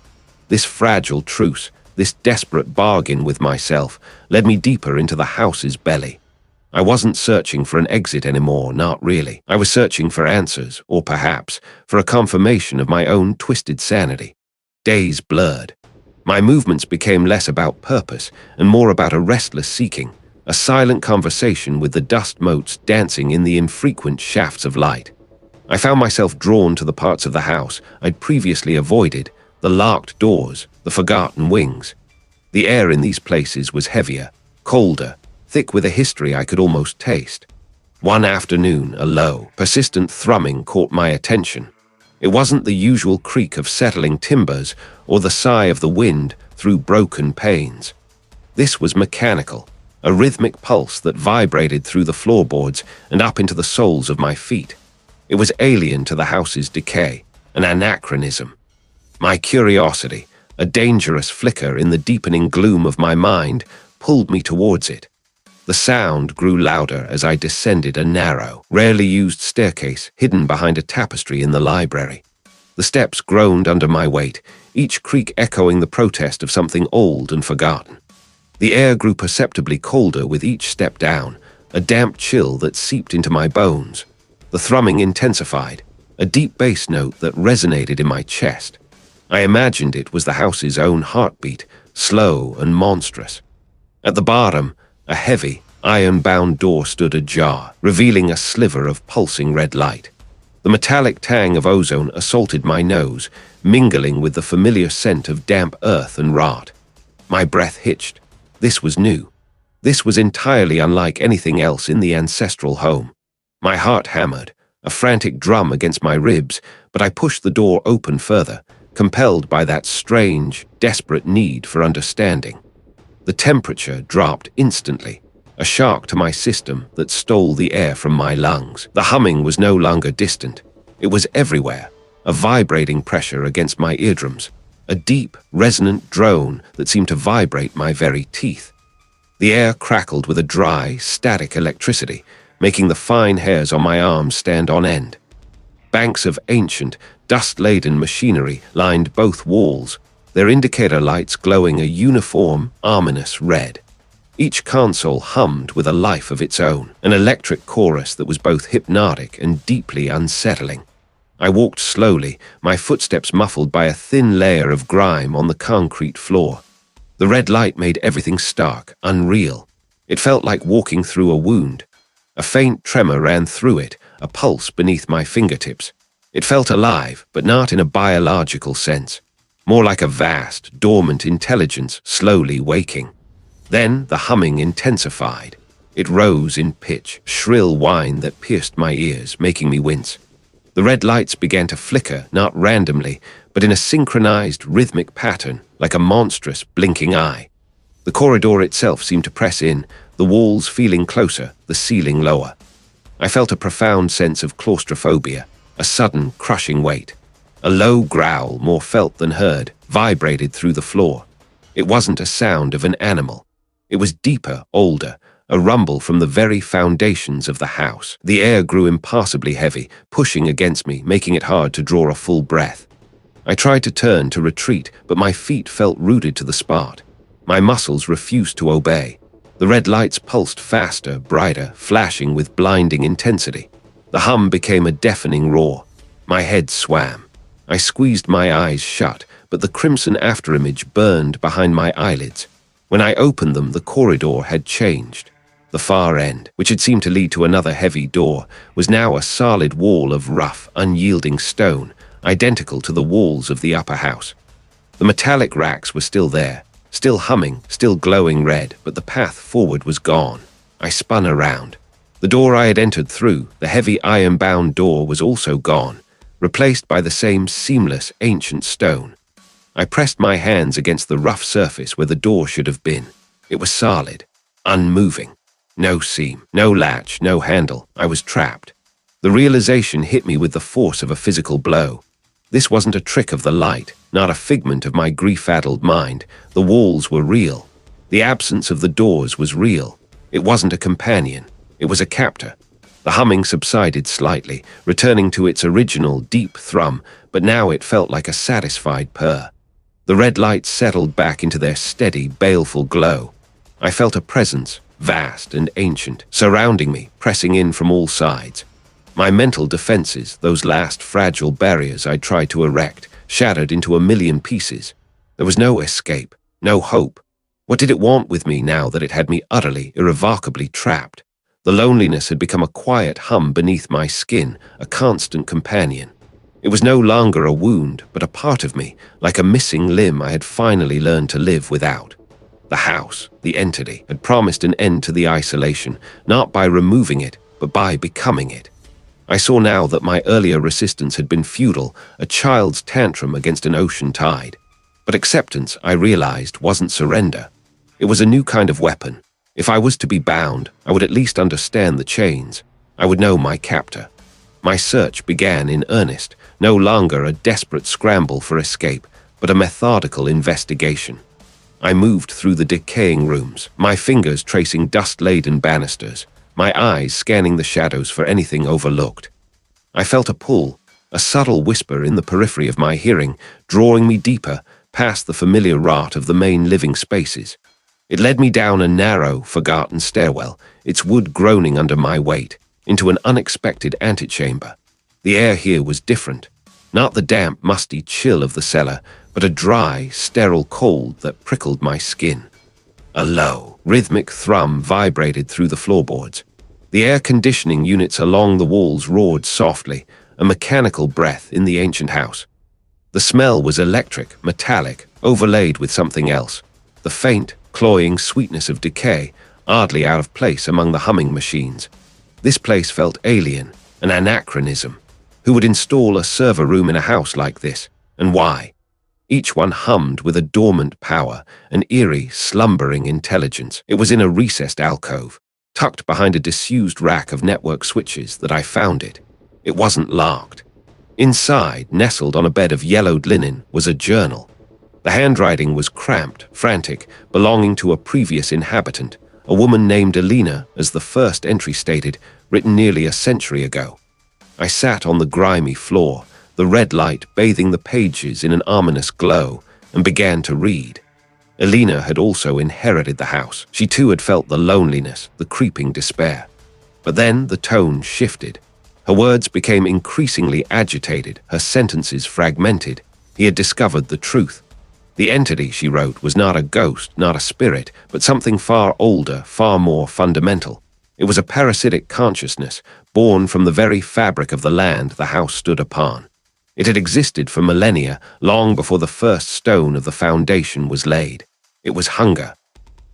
This fragile truce, this desperate bargain with myself, led me deeper into the house's belly. I wasn't searching for an exit anymore, not really. I was searching for answers, or perhaps for a confirmation of my own twisted sanity. Days blurred. My movements became less about purpose and more about a restless seeking, a silent conversation with the dust motes dancing in the infrequent shafts of light. I found myself drawn to the parts of the house I'd previously avoided, the locked doors, the forgotten wings. The air in these places was heavier, colder, thick with a history I could almost taste. One afternoon, a low, persistent thrumming caught my attention. It wasn't the usual creak of settling timbers or the sigh of the wind through broken panes. This was mechanical, a rhythmic pulse that vibrated through the floorboards and up into the soles of my feet. It was alien to the house's decay, an anachronism. My curiosity, a dangerous flicker in the deepening gloom of my mind, pulled me towards it. The sound grew louder as I descended a narrow, rarely used staircase hidden behind a tapestry in the library. The steps groaned under my weight, each creak echoing the protest of something old and forgotten. The air grew perceptibly colder with each step down, a damp chill that seeped into my bones. The thrumming intensified, a deep bass note that resonated in my chest. I imagined it was the house's own heartbeat, slow and monstrous. At the bottom, a heavy, iron-bound door stood ajar, revealing a sliver of pulsing red light. The metallic tang of ozone assaulted my nose, mingling with the familiar scent of damp earth and rot. My breath hitched. This was new. This was entirely unlike anything else in the ancestral home. My heart hammered, a frantic drum against my ribs, but I pushed the door open further, compelled by that strange, desperate need for understanding. The temperature dropped instantly, a shock to my system that stole the air from my lungs. The humming was no longer distant. It was everywhere, a vibrating pressure against my eardrums, a deep, resonant drone that seemed to vibrate my very teeth. The air crackled with a dry, static electricity, making the fine hairs on my arms stand on end. Banks of ancient, dust-laden machinery lined both walls, their indicator lights glowing a uniform, ominous red. Each console hummed with a life of its own, an electric chorus that was both hypnotic and deeply unsettling. I walked slowly, my footsteps muffled by a thin layer of grime on the concrete floor. The red light made everything stark, unreal. It felt like walking through a wound. A faint tremor ran through it, a pulse beneath my fingertips. It felt alive, but not in a biological sense. More like a vast, dormant intelligence slowly waking. Then the humming intensified. It rose in pitch, shrill whine that pierced my ears, making me wince. The red lights began to flicker, not randomly, but in a synchronized, rhythmic pattern, like a monstrous, blinking eye. The corridor itself seemed to press in, the walls feeling closer, the ceiling lower. I felt a profound sense of claustrophobia, a sudden, crushing weight. A low growl, more felt than heard, vibrated through the floor. It wasn't a sound of an animal. It was deeper, older, a rumble from the very foundations of the house. The air grew impassably heavy, pushing against me, making it hard to draw a full breath. I tried to turn, to retreat, but my feet felt rooted to the spot. My muscles refused to obey. The red lights pulsed faster, brighter, flashing with blinding intensity. The hum became a deafening roar. My head swam. I squeezed my eyes shut, but the crimson afterimage burned behind my eyelids. When I opened them, the corridor had changed. The far end, which had seemed to lead to another heavy door, was now a solid wall of rough, unyielding stone, identical to the walls of the upper house. The metallic racks were still there, still humming, still glowing red, but the path forward was gone. I spun around. The door I had entered through, the heavy iron-bound door, was also gone, replaced by the same seamless, ancient stone. I pressed my hands against the rough surface where the door should have been. It was solid, unmoving. No seam, no latch, no handle. I was trapped. The realization hit me with the force of a physical blow. This wasn't a trick of the light, not a figment of my grief-addled mind. The walls were real. The absence of the doors was real. It wasn't a companion. It was a captor. The humming subsided slightly, returning to its original deep thrum, but now it felt like a satisfied purr. The red lights settled back into their steady, baleful glow. I felt a presence, vast and ancient, surrounding me, pressing in from all sides. My mental defenses, those last fragile barriers I tried to erect, shattered into a million pieces. There was no escape, no hope. What did it want with me now that it had me utterly, irrevocably trapped? The loneliness had become a quiet hum beneath my skin, a constant companion. It was no longer a wound, but a part of me, like a missing limb I had finally learned to live without. The house, the entity, had promised an end to the isolation, not by removing it, but by becoming it. I saw now that my earlier resistance had been futile, a child's tantrum against an ocean tide. But acceptance, I realized, wasn't surrender. It was a new kind of weapon. If I was to be bound, I would at least understand the chains. I would know my captor. My search began in earnest, no longer a desperate scramble for escape, but a methodical investigation. I moved through the decaying rooms, my fingers tracing dust-laden banisters, my eyes scanning the shadows for anything overlooked. I felt a pull, a subtle whisper in the periphery of my hearing, drawing me deeper, past the familiar rot of the main living spaces. It led me down a narrow, forgotten stairwell, its wood groaning under my weight, into an unexpected antechamber. The air here was different. Not the damp, musty chill of the cellar, but a dry, sterile cold that prickled my skin. A low, rhythmic thrum vibrated through the floorboards. The air conditioning units along the walls roared softly, a mechanical breath in the ancient house. The smell was electric, metallic, overlaid with something else. The faint, cloying sweetness of decay, oddly out of place among the humming machines. This place felt alien, an anachronism. Who would install a server room in a house like this, and why? Each one hummed with a dormant power, an eerie, slumbering intelligence. It was in a recessed alcove, tucked behind a disused rack of network switches, that I found it. It wasn't locked. Inside, nestled on a bed of yellowed linen, was a journal. The handwriting was cramped, frantic, belonging to a previous inhabitant, a woman named Elena, as the first entry stated, written nearly a century ago. I sat on the grimy floor, the red light bathing the pages in an ominous glow, and began to read. Elena had also inherited the house. She too had felt the loneliness, the creeping despair. But then the tone shifted. Her words became increasingly agitated, her sentences fragmented. He had discovered the truth. The entity, she wrote, was not a ghost, not a spirit, but something far older, far more fundamental. It was a parasitic consciousness, born from the very fabric of the land the house stood upon. It had existed for millennia, long before the first stone of the foundation was laid. It was hunger.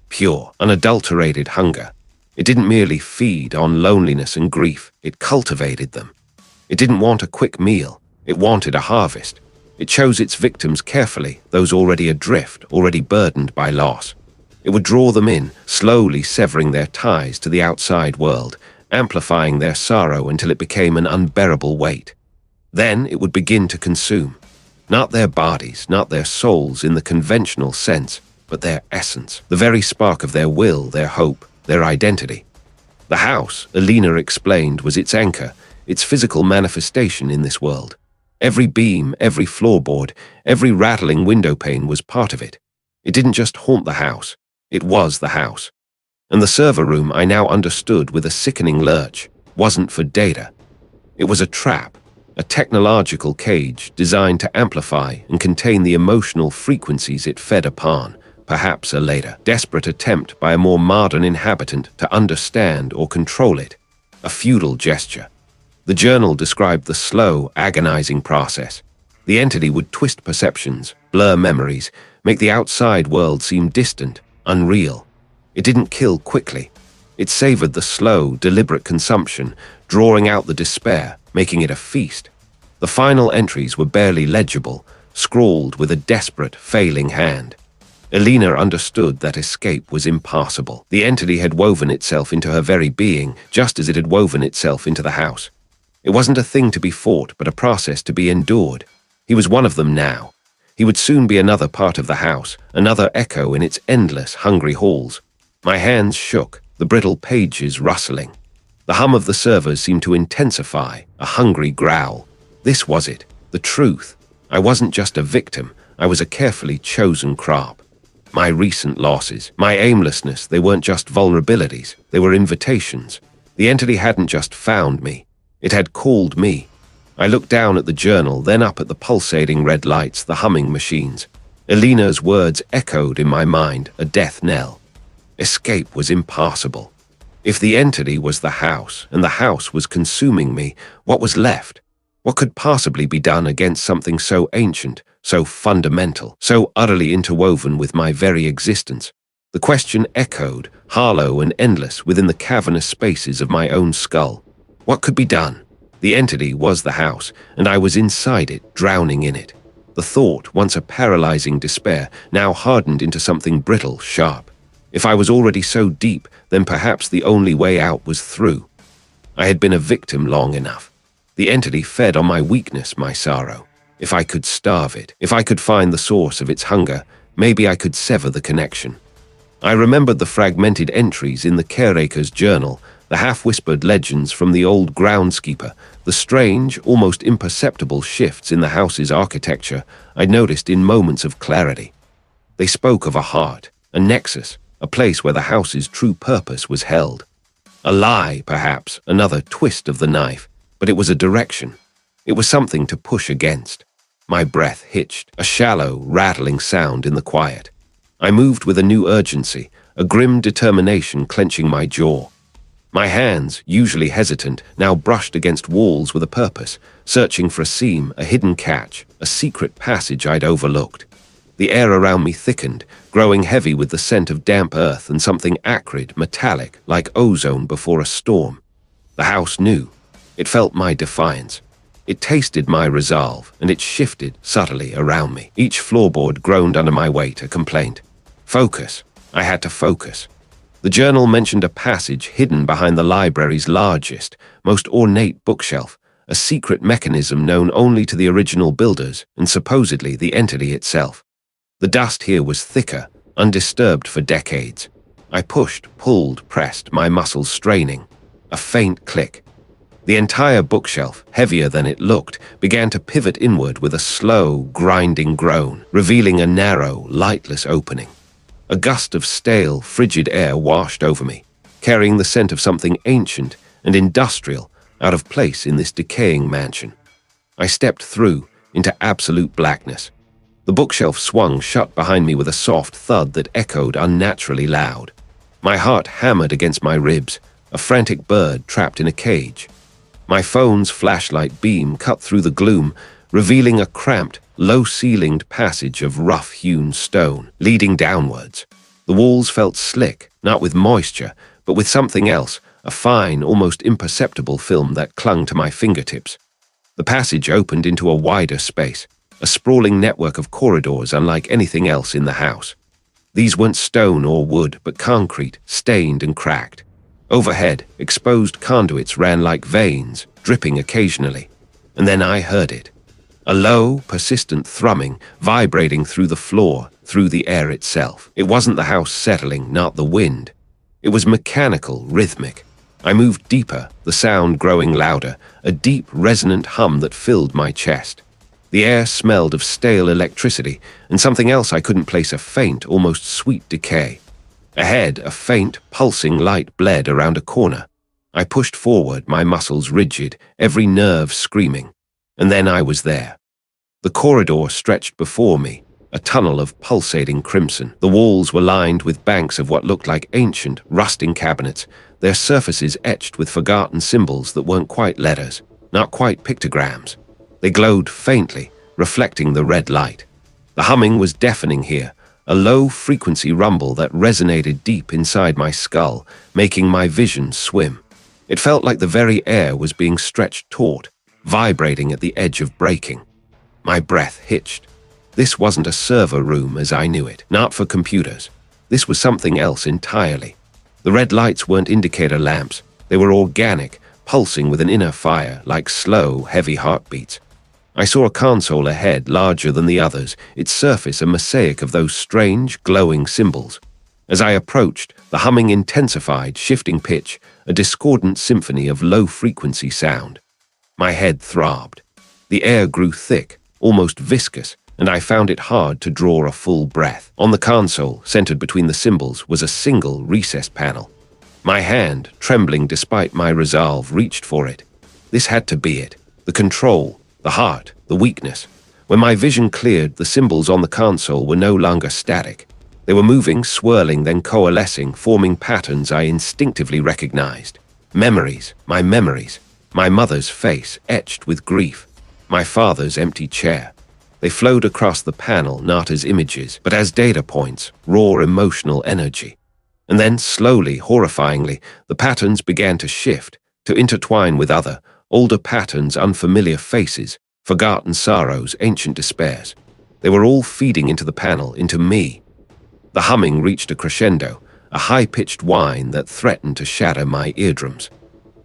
Pure, unadulterated hunger. It didn't merely feed on loneliness and grief, it cultivated them. It didn't want a quick meal, it wanted a harvest. It chose its victims carefully, those already adrift, already burdened by loss. It would draw them in, slowly severing their ties to the outside world, amplifying their sorrow until it became an unbearable weight. Then it would begin to consume. Not their bodies, not their souls in the conventional sense, but their essence, the very spark of their will, their hope, their identity. The house, Elena explained, was its anchor, its physical manifestation in this world. Every beam, every floorboard, every rattling windowpane was part of it. It didn't just haunt the house, it was the house. And the server room, I now understood with a sickening lurch, wasn't for data. It was a trap, a technological cage designed to amplify and contain the emotional frequencies it fed upon, perhaps a later, desperate attempt by a more modern inhabitant to understand or control it, a futile gesture. The journal described the slow, agonizing process. The entity would twist perceptions, blur memories, make the outside world seem distant, unreal. It didn't kill quickly. It savored the slow, deliberate consumption, drawing out the despair, making it a feast. The final entries were barely legible, scrawled with a desperate, failing hand. Elena understood that escape was impossible. The entity had woven itself into her very being, just as it had woven itself into the house. It wasn't a thing to be fought, but a process to be endured. He was one of them now. He would soon be another part of the house, another echo in its endless, hungry halls. My hands shook, the brittle pages rustling. The hum of the servers seemed to intensify, a hungry growl. This was it, the truth. I wasn't just a victim, I was a carefully chosen crop. My recent losses, my aimlessness, they weren't just vulnerabilities, they were invitations. The entity hadn't just found me, it had called me. I looked down at the journal, then up at the pulsating red lights, the humming machines. Elena's words echoed in my mind, a death knell. Escape was impossible. If the entity was the house, and the house was consuming me, what was left? What could possibly be done against something so ancient, so fundamental, so utterly interwoven with my very existence? The question echoed, hollow and endless, within the cavernous spaces of my own skull. What could be done? The entity was the house, and I was inside it, drowning in it. The thought, once a paralyzing despair, now hardened into something brittle, sharp. If I was already so deep, then perhaps the only way out was through. I had been a victim long enough. The entity fed on my weakness, my sorrow. If I could starve it, if I could find the source of its hunger, maybe I could sever the connection. I remembered the fragmented entries in the caretaker's journal, the half-whispered legends from the old groundskeeper, the strange, almost imperceptible shifts in the house's architecture I noticed in moments of clarity. They spoke of a heart, a nexus, a place where the house's true purpose was held. A lie, perhaps, another twist of the knife, but it was a direction. It was something to push against. My breath hitched, a shallow, rattling sound in the quiet. I moved with a new urgency, a grim determination clenching my jaw. My hands, usually hesitant, now brushed against walls with a purpose, searching for a seam, a hidden catch, a secret passage I'd overlooked. The air around me thickened, growing heavy with the scent of damp earth and something acrid, metallic, like ozone before a storm. The house knew. It felt my defiance. It tasted my resolve, and it shifted subtly around me. Each floorboard groaned under my weight, a complaint. Focus. I had to focus. The journal mentioned a passage hidden behind the library's largest, most ornate bookshelf, a secret mechanism known only to the original builders and supposedly the entity itself. The dust here was thicker, undisturbed for decades. I pushed, pulled, pressed, my muscles straining. A faint click. The entire bookshelf, heavier than it looked, began to pivot inward with a slow, grinding groan, revealing a narrow, lightless opening. A gust of stale, frigid air washed over me, carrying the scent of something ancient and industrial, out of place in this decaying mansion. I stepped through, into absolute blackness. The bookshelf swung shut behind me with a soft thud that echoed unnaturally loud. My heart hammered against my ribs, a frantic bird trapped in a cage. My phone's flashlight beam cut through the gloom, revealing a cramped, low-ceilinged passage of rough-hewn stone, leading downwards. The walls felt slick, not with moisture, but with something else, a fine, almost imperceptible film that clung to my fingertips. The passage opened into a wider space, a sprawling network of corridors unlike anything else in the house. These weren't stone or wood, but concrete, stained and cracked. Overhead, exposed conduits ran like veins, dripping occasionally. And then I heard it. A low, persistent thrumming, vibrating through the floor, through the air itself. It wasn't the house settling, not the wind. It was mechanical, rhythmic. I moved deeper, the sound growing louder, a deep, resonant hum that filled my chest. The air smelled of stale electricity, and something else I couldn't place, a faint, almost sweet decay. Ahead, a faint, pulsing light bled around a corner. I pushed forward, my muscles rigid, every nerve screaming. And then I was there. The corridor stretched before me, a tunnel of pulsating crimson. The walls were lined with banks of what looked like ancient, rusting cabinets, their surfaces etched with forgotten symbols that weren't quite letters, not quite pictograms. They glowed faintly, reflecting the red light. The humming was deafening here, a low-frequency rumble that resonated deep inside my skull, making my vision swim. It felt like the very air was being stretched taut, vibrating at the edge of breaking. My breath hitched. This wasn't a server room as I knew it, not for computers. This was something else entirely. The red lights weren't indicator lamps. They were organic, pulsing with an inner fire, like slow, heavy heartbeats. I saw a console ahead, larger than the others, its surface a mosaic of those strange, glowing symbols. As I approached, the humming intensified, shifting pitch, a discordant symphony of low-frequency sound. My head throbbed. The air grew thick, almost viscous, and I found it hard to draw a full breath. On the console, centered between the symbols, was a single recessed panel. My hand, trembling despite my resolve, reached for it. This had to be it. The control, the heart, the weakness. When my vision cleared, the symbols on the console were no longer static. They were moving, swirling, then coalescing, forming patterns I instinctively recognized. Memories, my mother's face, etched with grief, my father's empty chair. They flowed across the panel, not as images, but as data points, raw emotional energy. And then, slowly, horrifyingly, the patterns began to shift, to intertwine with other, older patterns, unfamiliar faces, forgotten sorrows, ancient despairs. They were all feeding into the panel, into me. The humming reached a crescendo, a high-pitched whine that threatened to shatter my eardrums.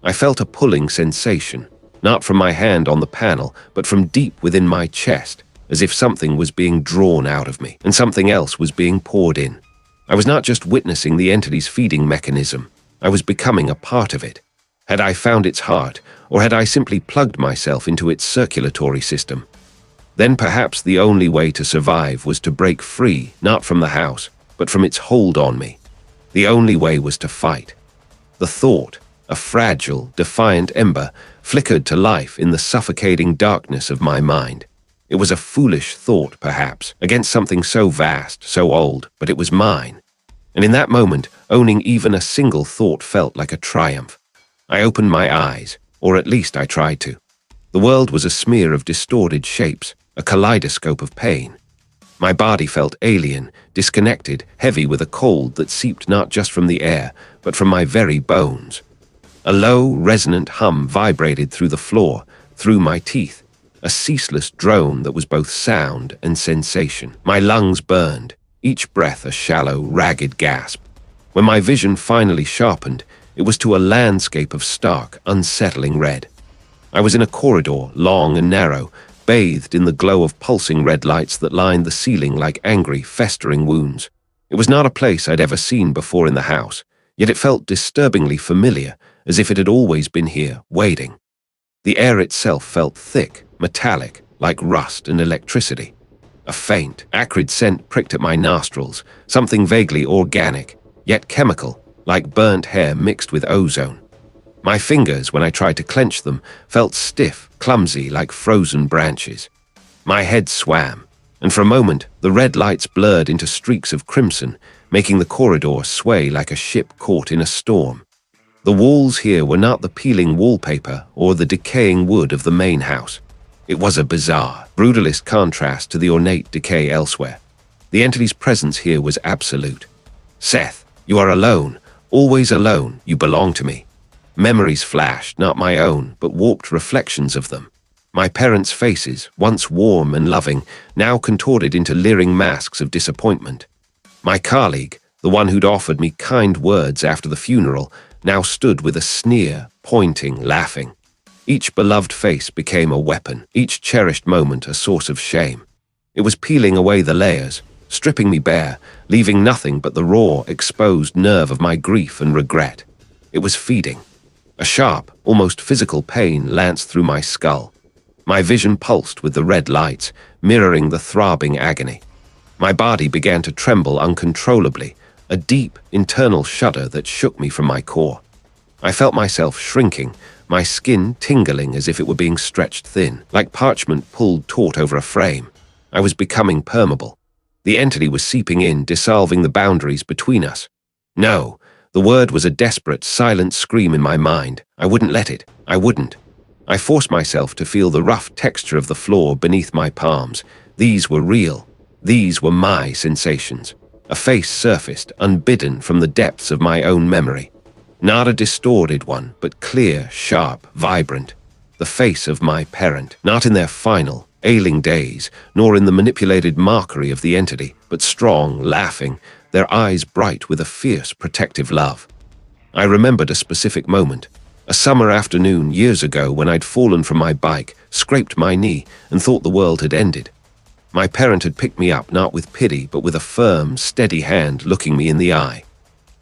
I felt a pulling sensation, not from my hand on the panel, but from deep within my chest, as if something was being drawn out of me, and something else was being poured in. I was not just witnessing the entity's feeding mechanism, I was becoming a part of it. Had I found its heart, or had I simply plugged myself into its circulatory system? Then perhaps the only way to survive was to break free, not from the house, but from its hold on me. The only way was to fight. The thought, a fragile, defiant ember, flickered to life in the suffocating darkness of my mind. It was a foolish thought, perhaps, against something so vast, so old, but it was mine. And in that moment, owning even a single thought felt like a triumph. I opened my eyes, or at least I tried to. The world was a smear of distorted shapes, a kaleidoscope of pain. My body felt alien, disconnected, heavy with a cold that seeped not just from the air, but from my very bones. A low, resonant hum vibrated through the floor, through my teeth, a ceaseless drone that was both sound and sensation. My lungs burned, each breath a shallow, ragged gasp. When my vision finally sharpened, it was to a landscape of stark, unsettling red. I was in a corridor, long and narrow, bathed in the glow of pulsing red lights that lined the ceiling like angry, festering wounds. It was not a place I'd ever seen before in the house, yet it felt disturbingly familiar, as if it had always been here, waiting. The air itself felt thick, metallic, like rust and electricity. A faint, acrid scent pricked at my nostrils, something vaguely organic, yet chemical, like burnt hair mixed with ozone. My fingers, when I tried to clench them, felt stiff, clumsy, like frozen branches. My head swam, and for a moment the red lights blurred into streaks of crimson, making the corridor sway like a ship caught in a storm. The walls here were not the peeling wallpaper or the decaying wood of the main house. It was a bizarre, brutalist contrast to the ornate decay elsewhere. The entity's presence here was absolute. "Seth, you are alone, always alone, you belong to me." Memories flashed, not my own, but warped reflections of them. My parents' faces, once warm and loving, now contorted into leering masks of disappointment. My colleague, the one who'd offered me kind words after the funeral, now stood with a sneer, pointing, laughing. Each beloved face became a weapon, each cherished moment a source of shame. It was peeling away the layers, stripping me bare, leaving nothing but the raw, exposed nerve of my grief and regret. It was feeding. A sharp, almost physical pain lanced through my skull. My vision pulsed with the red lights, mirroring the throbbing agony. My body began to tremble uncontrollably, a deep, internal shudder that shook me from my core. I felt myself shrinking, my skin tingling as if it were being stretched thin, like parchment pulled taut over a frame. I was becoming permeable. The entity was seeping in, dissolving the boundaries between us. No, the word was a desperate, silent scream in my mind. I wouldn't let it. I wouldn't. I forced myself to feel the rough texture of the floor beneath my palms. These were real. These were my sensations. A face surfaced, unbidden from the depths of my own memory. Not a distorted one, but clear, sharp, vibrant. The face of my parent, not in their final, ailing days, nor in the manipulated mockery of the entity, but strong, laughing, their eyes bright with a fierce, protective love. I remembered a specific moment, a summer afternoon years ago when I'd fallen from my bike, scraped my knee, and thought the world had ended. My parent had picked me up not with pity, but with a firm, steady hand looking me in the eye.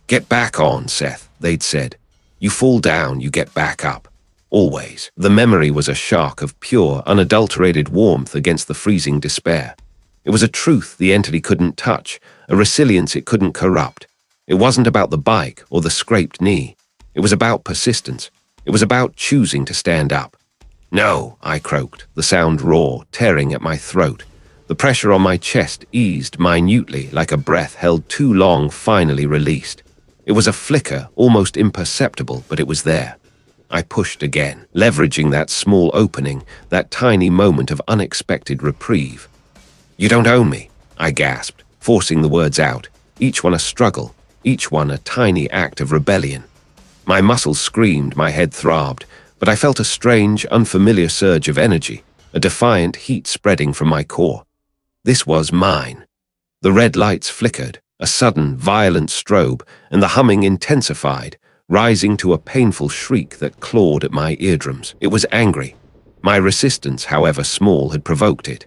"Get back on, Seth," they'd said. "You fall down, you get back up. Always." The memory was a shock of pure, unadulterated warmth against the freezing despair. It was a truth the entity couldn't touch, a resilience it couldn't corrupt. It wasn't about the bike or the scraped knee. It was about persistence. It was about choosing to stand up. "No," I croaked, the sound raw, tearing at my throat. The pressure on my chest eased minutely, like a breath held too long finally released. It was a flicker, almost imperceptible, but it was there. I pushed again, leveraging that small opening, that tiny moment of unexpected reprieve. "You don't own me," I gasped, forcing the words out, each one a struggle, each one a tiny act of rebellion. My muscles screamed, my head throbbed, but I felt a strange, unfamiliar surge of energy, a defiant heat spreading from my core. This was mine. The red lights flickered, a sudden, violent strobe, and the humming intensified, rising to a painful shriek that clawed at my eardrums. It was angry. My resistance, however small, had provoked it.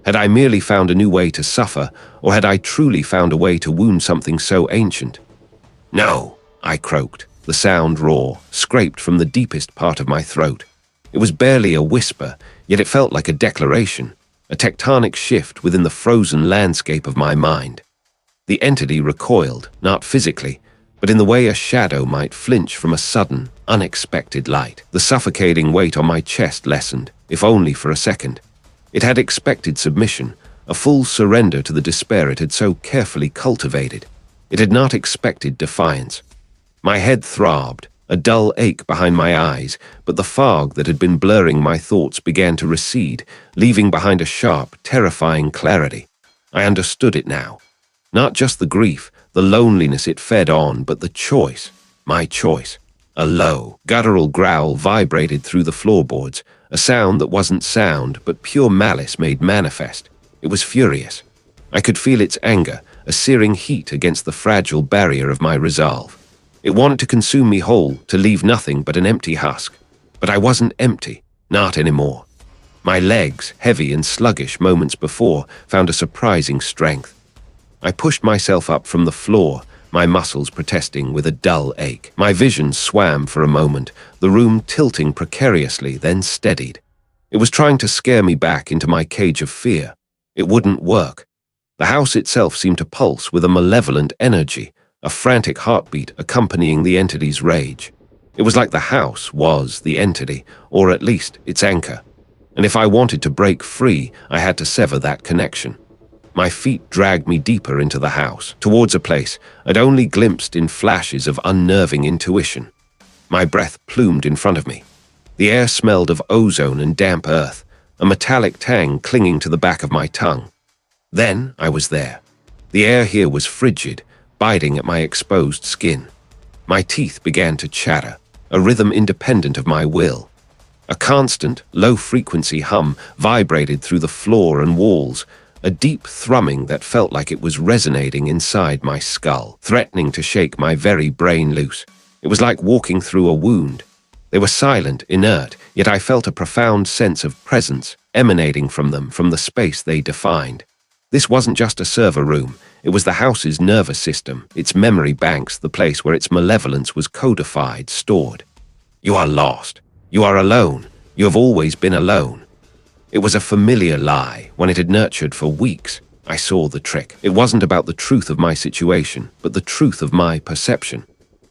Had I merely found a new way to suffer, or had I truly found a way to wound something so ancient? "No," I croaked, the sound raw, scraped from the deepest part of my throat. It was barely a whisper, yet it felt like a declaration, a tectonic shift within the frozen landscape of my mind. The entity recoiled, not physically, but in the way a shadow might flinch from a sudden, unexpected light. The suffocating weight on my chest lessened, if only for a second. It had expected submission, a full surrender to the despair it had so carefully cultivated. It had not expected defiance. My head throbbed, a dull ache behind my eyes, but the fog that had been blurring my thoughts began to recede, leaving behind a sharp, terrifying clarity. I understood it now. Not just the grief, the loneliness it fed on, but the choice, my choice. A low, guttural growl vibrated through the floorboards, a sound that wasn't sound, but pure malice made manifest. It was furious. I could feel its anger, a searing heat against the fragile barrier of my resolve. It wanted to consume me whole, to leave nothing but an empty husk. But I wasn't empty, not anymore. My legs, heavy and sluggish moments before, found a surprising strength. I pushed myself up from the floor, my muscles protesting with a dull ache. My vision swam for a moment, the room tilting precariously, then steadied. It was trying to scare me back into my cage of fear. It wouldn't work. The house itself seemed to pulse with a malevolent energy, a frantic heartbeat accompanying the entity's rage. It was like the house was the entity, or at least its anchor. And if I wanted to break free, I had to sever that connection. My feet dragged me deeper into the house, towards a place I'd only glimpsed in flashes of unnerving intuition. My breath plumed in front of me. The air smelled of ozone and damp earth, a metallic tang clinging to the back of my tongue. Then I was there. The air here was frigid, biting at my exposed skin. My teeth began to chatter, a rhythm independent of my will. A constant, low-frequency hum vibrated through the floor and walls, a deep thrumming that felt like it was resonating inside my skull, threatening to shake my very brain loose. It was like walking through a wound. They were silent, inert, yet I felt a profound sense of presence emanating from them, from the space they defined. This wasn't just a server room. It was the house's nervous system, its memory banks, the place where its malevolence was codified, stored. You are lost. You are alone. You have always been alone. It was a familiar lie. When it had nurtured for weeks, I saw the trick. It wasn't about the truth of my situation, but the truth of my perception.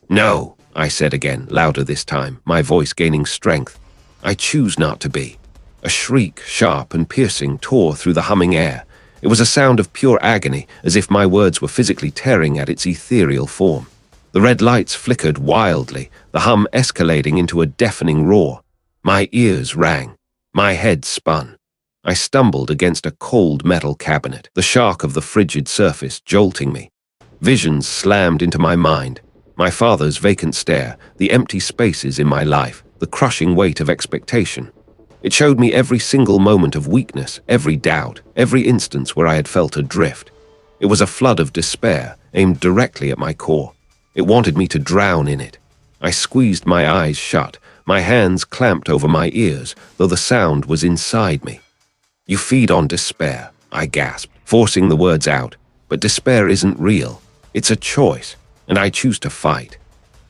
No, I said again, louder this time, my voice gaining strength. I choose not to be. A shriek, sharp and piercing, tore through the humming air. It was a sound of pure agony, as if my words were physically tearing at its ethereal form. The red lights flickered wildly, the hum escalating into a deafening roar. My ears rang. My head spun. I stumbled against a cold metal cabinet, the shock of the frigid surface jolting me. Visions slammed into my mind. My father's vacant stare, the empty spaces in my life, the crushing weight of expectation. It showed me every single moment of weakness, every doubt, every instance where I had felt adrift. It was a flood of despair, aimed directly at my core. It wanted me to drown in it. I squeezed my eyes shut, my hands clamped over my ears, though the sound was inside me. You feed on despair, I gasped, forcing the words out. But despair isn't real. It's a choice, and I choose to fight.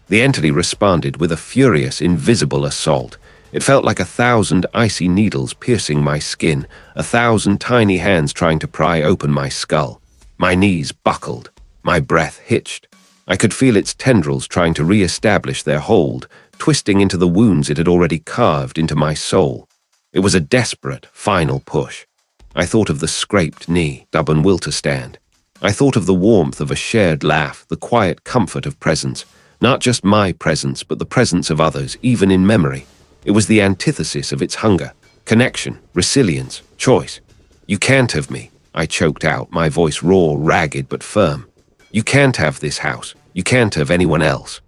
The entity responded with a furious, invisible assault. It felt like 1,000 icy needles piercing my skin, 1,000 tiny hands trying to pry open my skull. My knees buckled, my breath hitched. I could feel its tendrils trying to re-establish their hold, twisting into the wounds it had already carved into my soul. It was a desperate, final push. I thought of the scraped knee, stubborn will to stand. I thought of the warmth of a shared laugh, the quiet comfort of presence. Not just my presence, but the presence of others, even in memory. It was the antithesis of its hunger, connection, resilience, choice. You can't have me, I choked out, my voice raw, ragged, but firm. You can't have this house. You can't have anyone else.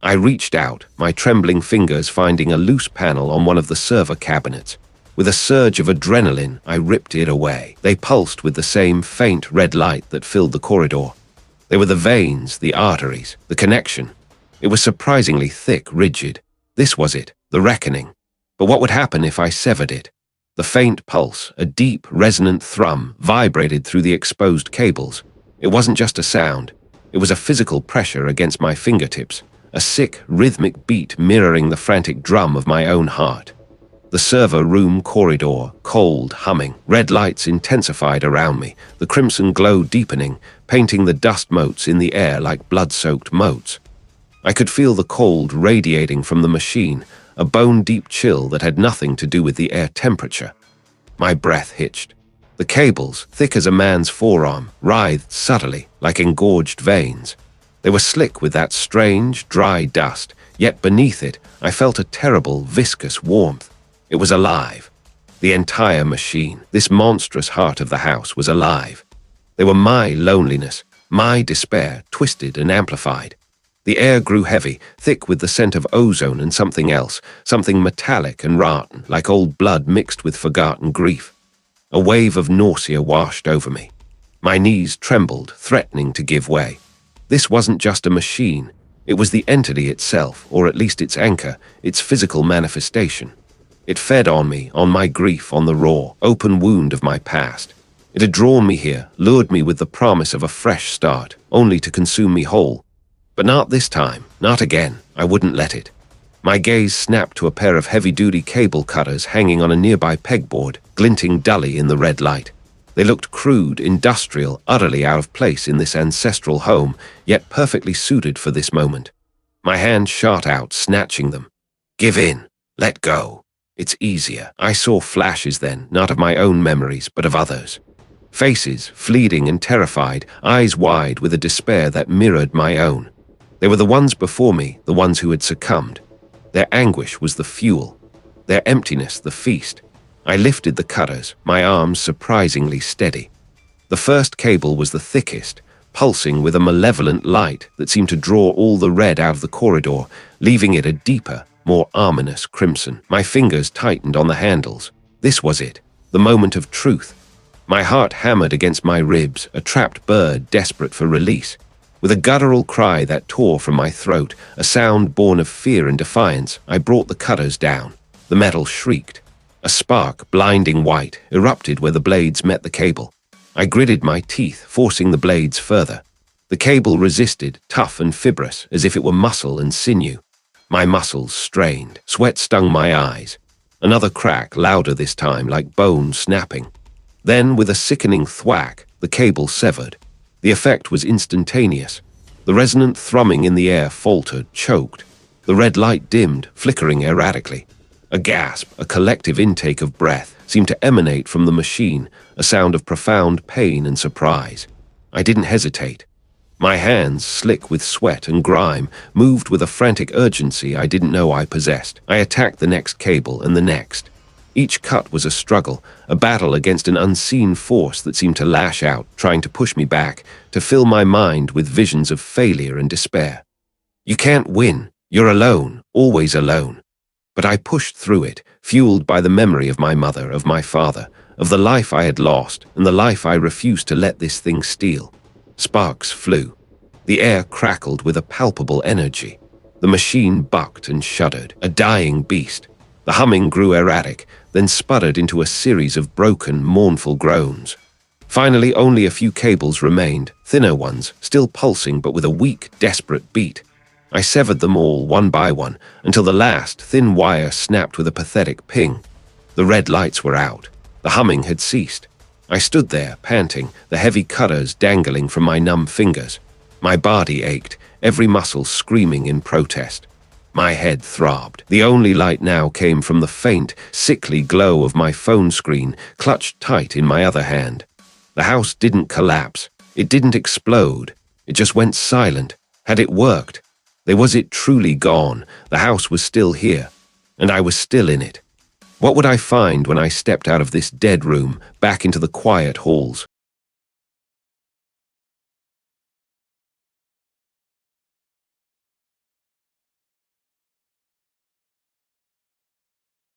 I reached out, my trembling fingers finding a loose panel on one of the server cabinets. With a surge of adrenaline, I ripped it away. They pulsed with the same faint red light that filled the corridor. They were the veins, the arteries, the connection. It was surprisingly thick, rigid. This was it, the reckoning. But what would happen if I severed it? The faint pulse, a deep, resonant thrum, vibrated through the exposed cables. It wasn't just a sound. It was a physical pressure against my fingertips, a sick, rhythmic beat mirroring the frantic drum of my own heart. The server room corridor, cold, humming, red lights intensified around me, the crimson glow deepening, painting the dust motes in the air like blood-soaked motes. I could feel the cold radiating from the machine, a bone-deep chill that had nothing to do with the air temperature. My breath hitched. The cables, thick as a man's forearm, writhed subtly, like engorged veins. They were slick with that strange, dry dust, yet beneath it, I felt a terrible, viscous warmth. It was alive. The entire machine, this monstrous heart of the house, was alive. They were my loneliness, my despair, twisted and amplified. The air grew heavy, thick with the scent of ozone and something else, something metallic and rotten, like old blood mixed with forgotten grief. A wave of nausea washed over me. My knees trembled, threatening to give way. This wasn't just a machine. It was the entity itself, or at least its anchor, its physical manifestation. It fed on me, on my grief, on the raw, open wound of my past. It had drawn me here, lured me with the promise of a fresh start, only to consume me whole. But not this time, not again. I wouldn't let it. My gaze snapped to a pair of heavy-duty cable cutters hanging on a nearby pegboard, glinting dully in the red light. They looked crude, industrial, utterly out of place in this ancestral home, yet perfectly suited for this moment. My hand shot out, snatching them. Give in. Let go. It's easier. I saw flashes then, not of my own memories, but of others. Faces, fleeting and terrified, eyes wide with a despair that mirrored my own. They were the ones before me, the ones who had succumbed. Their anguish was the fuel, their emptiness the feast. I lifted the cutters, my arms surprisingly steady. The first cable was the thickest, pulsing with a malevolent light that seemed to draw all the red out of the corridor, leaving it a deeper, more ominous crimson. My fingers tightened on the handles. This was it, the moment of truth. My heart hammered against my ribs, a trapped bird desperate for release. With a guttural cry that tore from my throat, a sound born of fear and defiance, I brought the cutters down. The metal shrieked. A spark, blinding white, erupted where the blades met the cable. I gritted my teeth, forcing the blades further. The cable resisted, tough and fibrous, as if it were muscle and sinew. My muscles strained. Sweat stung my eyes. Another crack, louder this time, like bone snapping. Then, with a sickening thwack, the cable severed. The effect was instantaneous. The resonant thrumming in the air faltered, choked. The red light dimmed, flickering erratically. A gasp, a collective intake of breath, seemed to emanate from the machine, a sound of profound pain and surprise. I didn't hesitate. My hands, slick with sweat and grime, moved with a frantic urgency I didn't know I possessed. I attacked the next cable and the next. Each cut was a struggle, a battle against an unseen force that seemed to lash out, trying to push me back, to fill my mind with visions of failure and despair. You can't win. You're alone, always alone. But I pushed through it, fueled by the memory of my mother, of my father, of the life I had lost, and the life I refused to let this thing steal. Sparks flew. The air crackled with a palpable energy. The machine bucked and shuddered, a dying beast. The humming grew erratic, then sputtered into a series of broken, mournful groans. Finally, only a few cables remained, thinner ones, still pulsing but with a weak, desperate beat. I severed them all, one by one, until the last thin wire snapped with a pathetic ping. The red lights were out. The humming had ceased. I stood there, panting, the heavy cutters dangling from my numb fingers. My body ached, every muscle screaming in protest. My head throbbed. The only light now came from the faint, sickly glow of my phone screen, clutched tight in my other hand. The house didn't collapse. It didn't explode. It just went silent. Had it worked? Was it truly gone? The house was still here, and I was still in it. What would I find when I stepped out of this dead room, back into the quiet halls?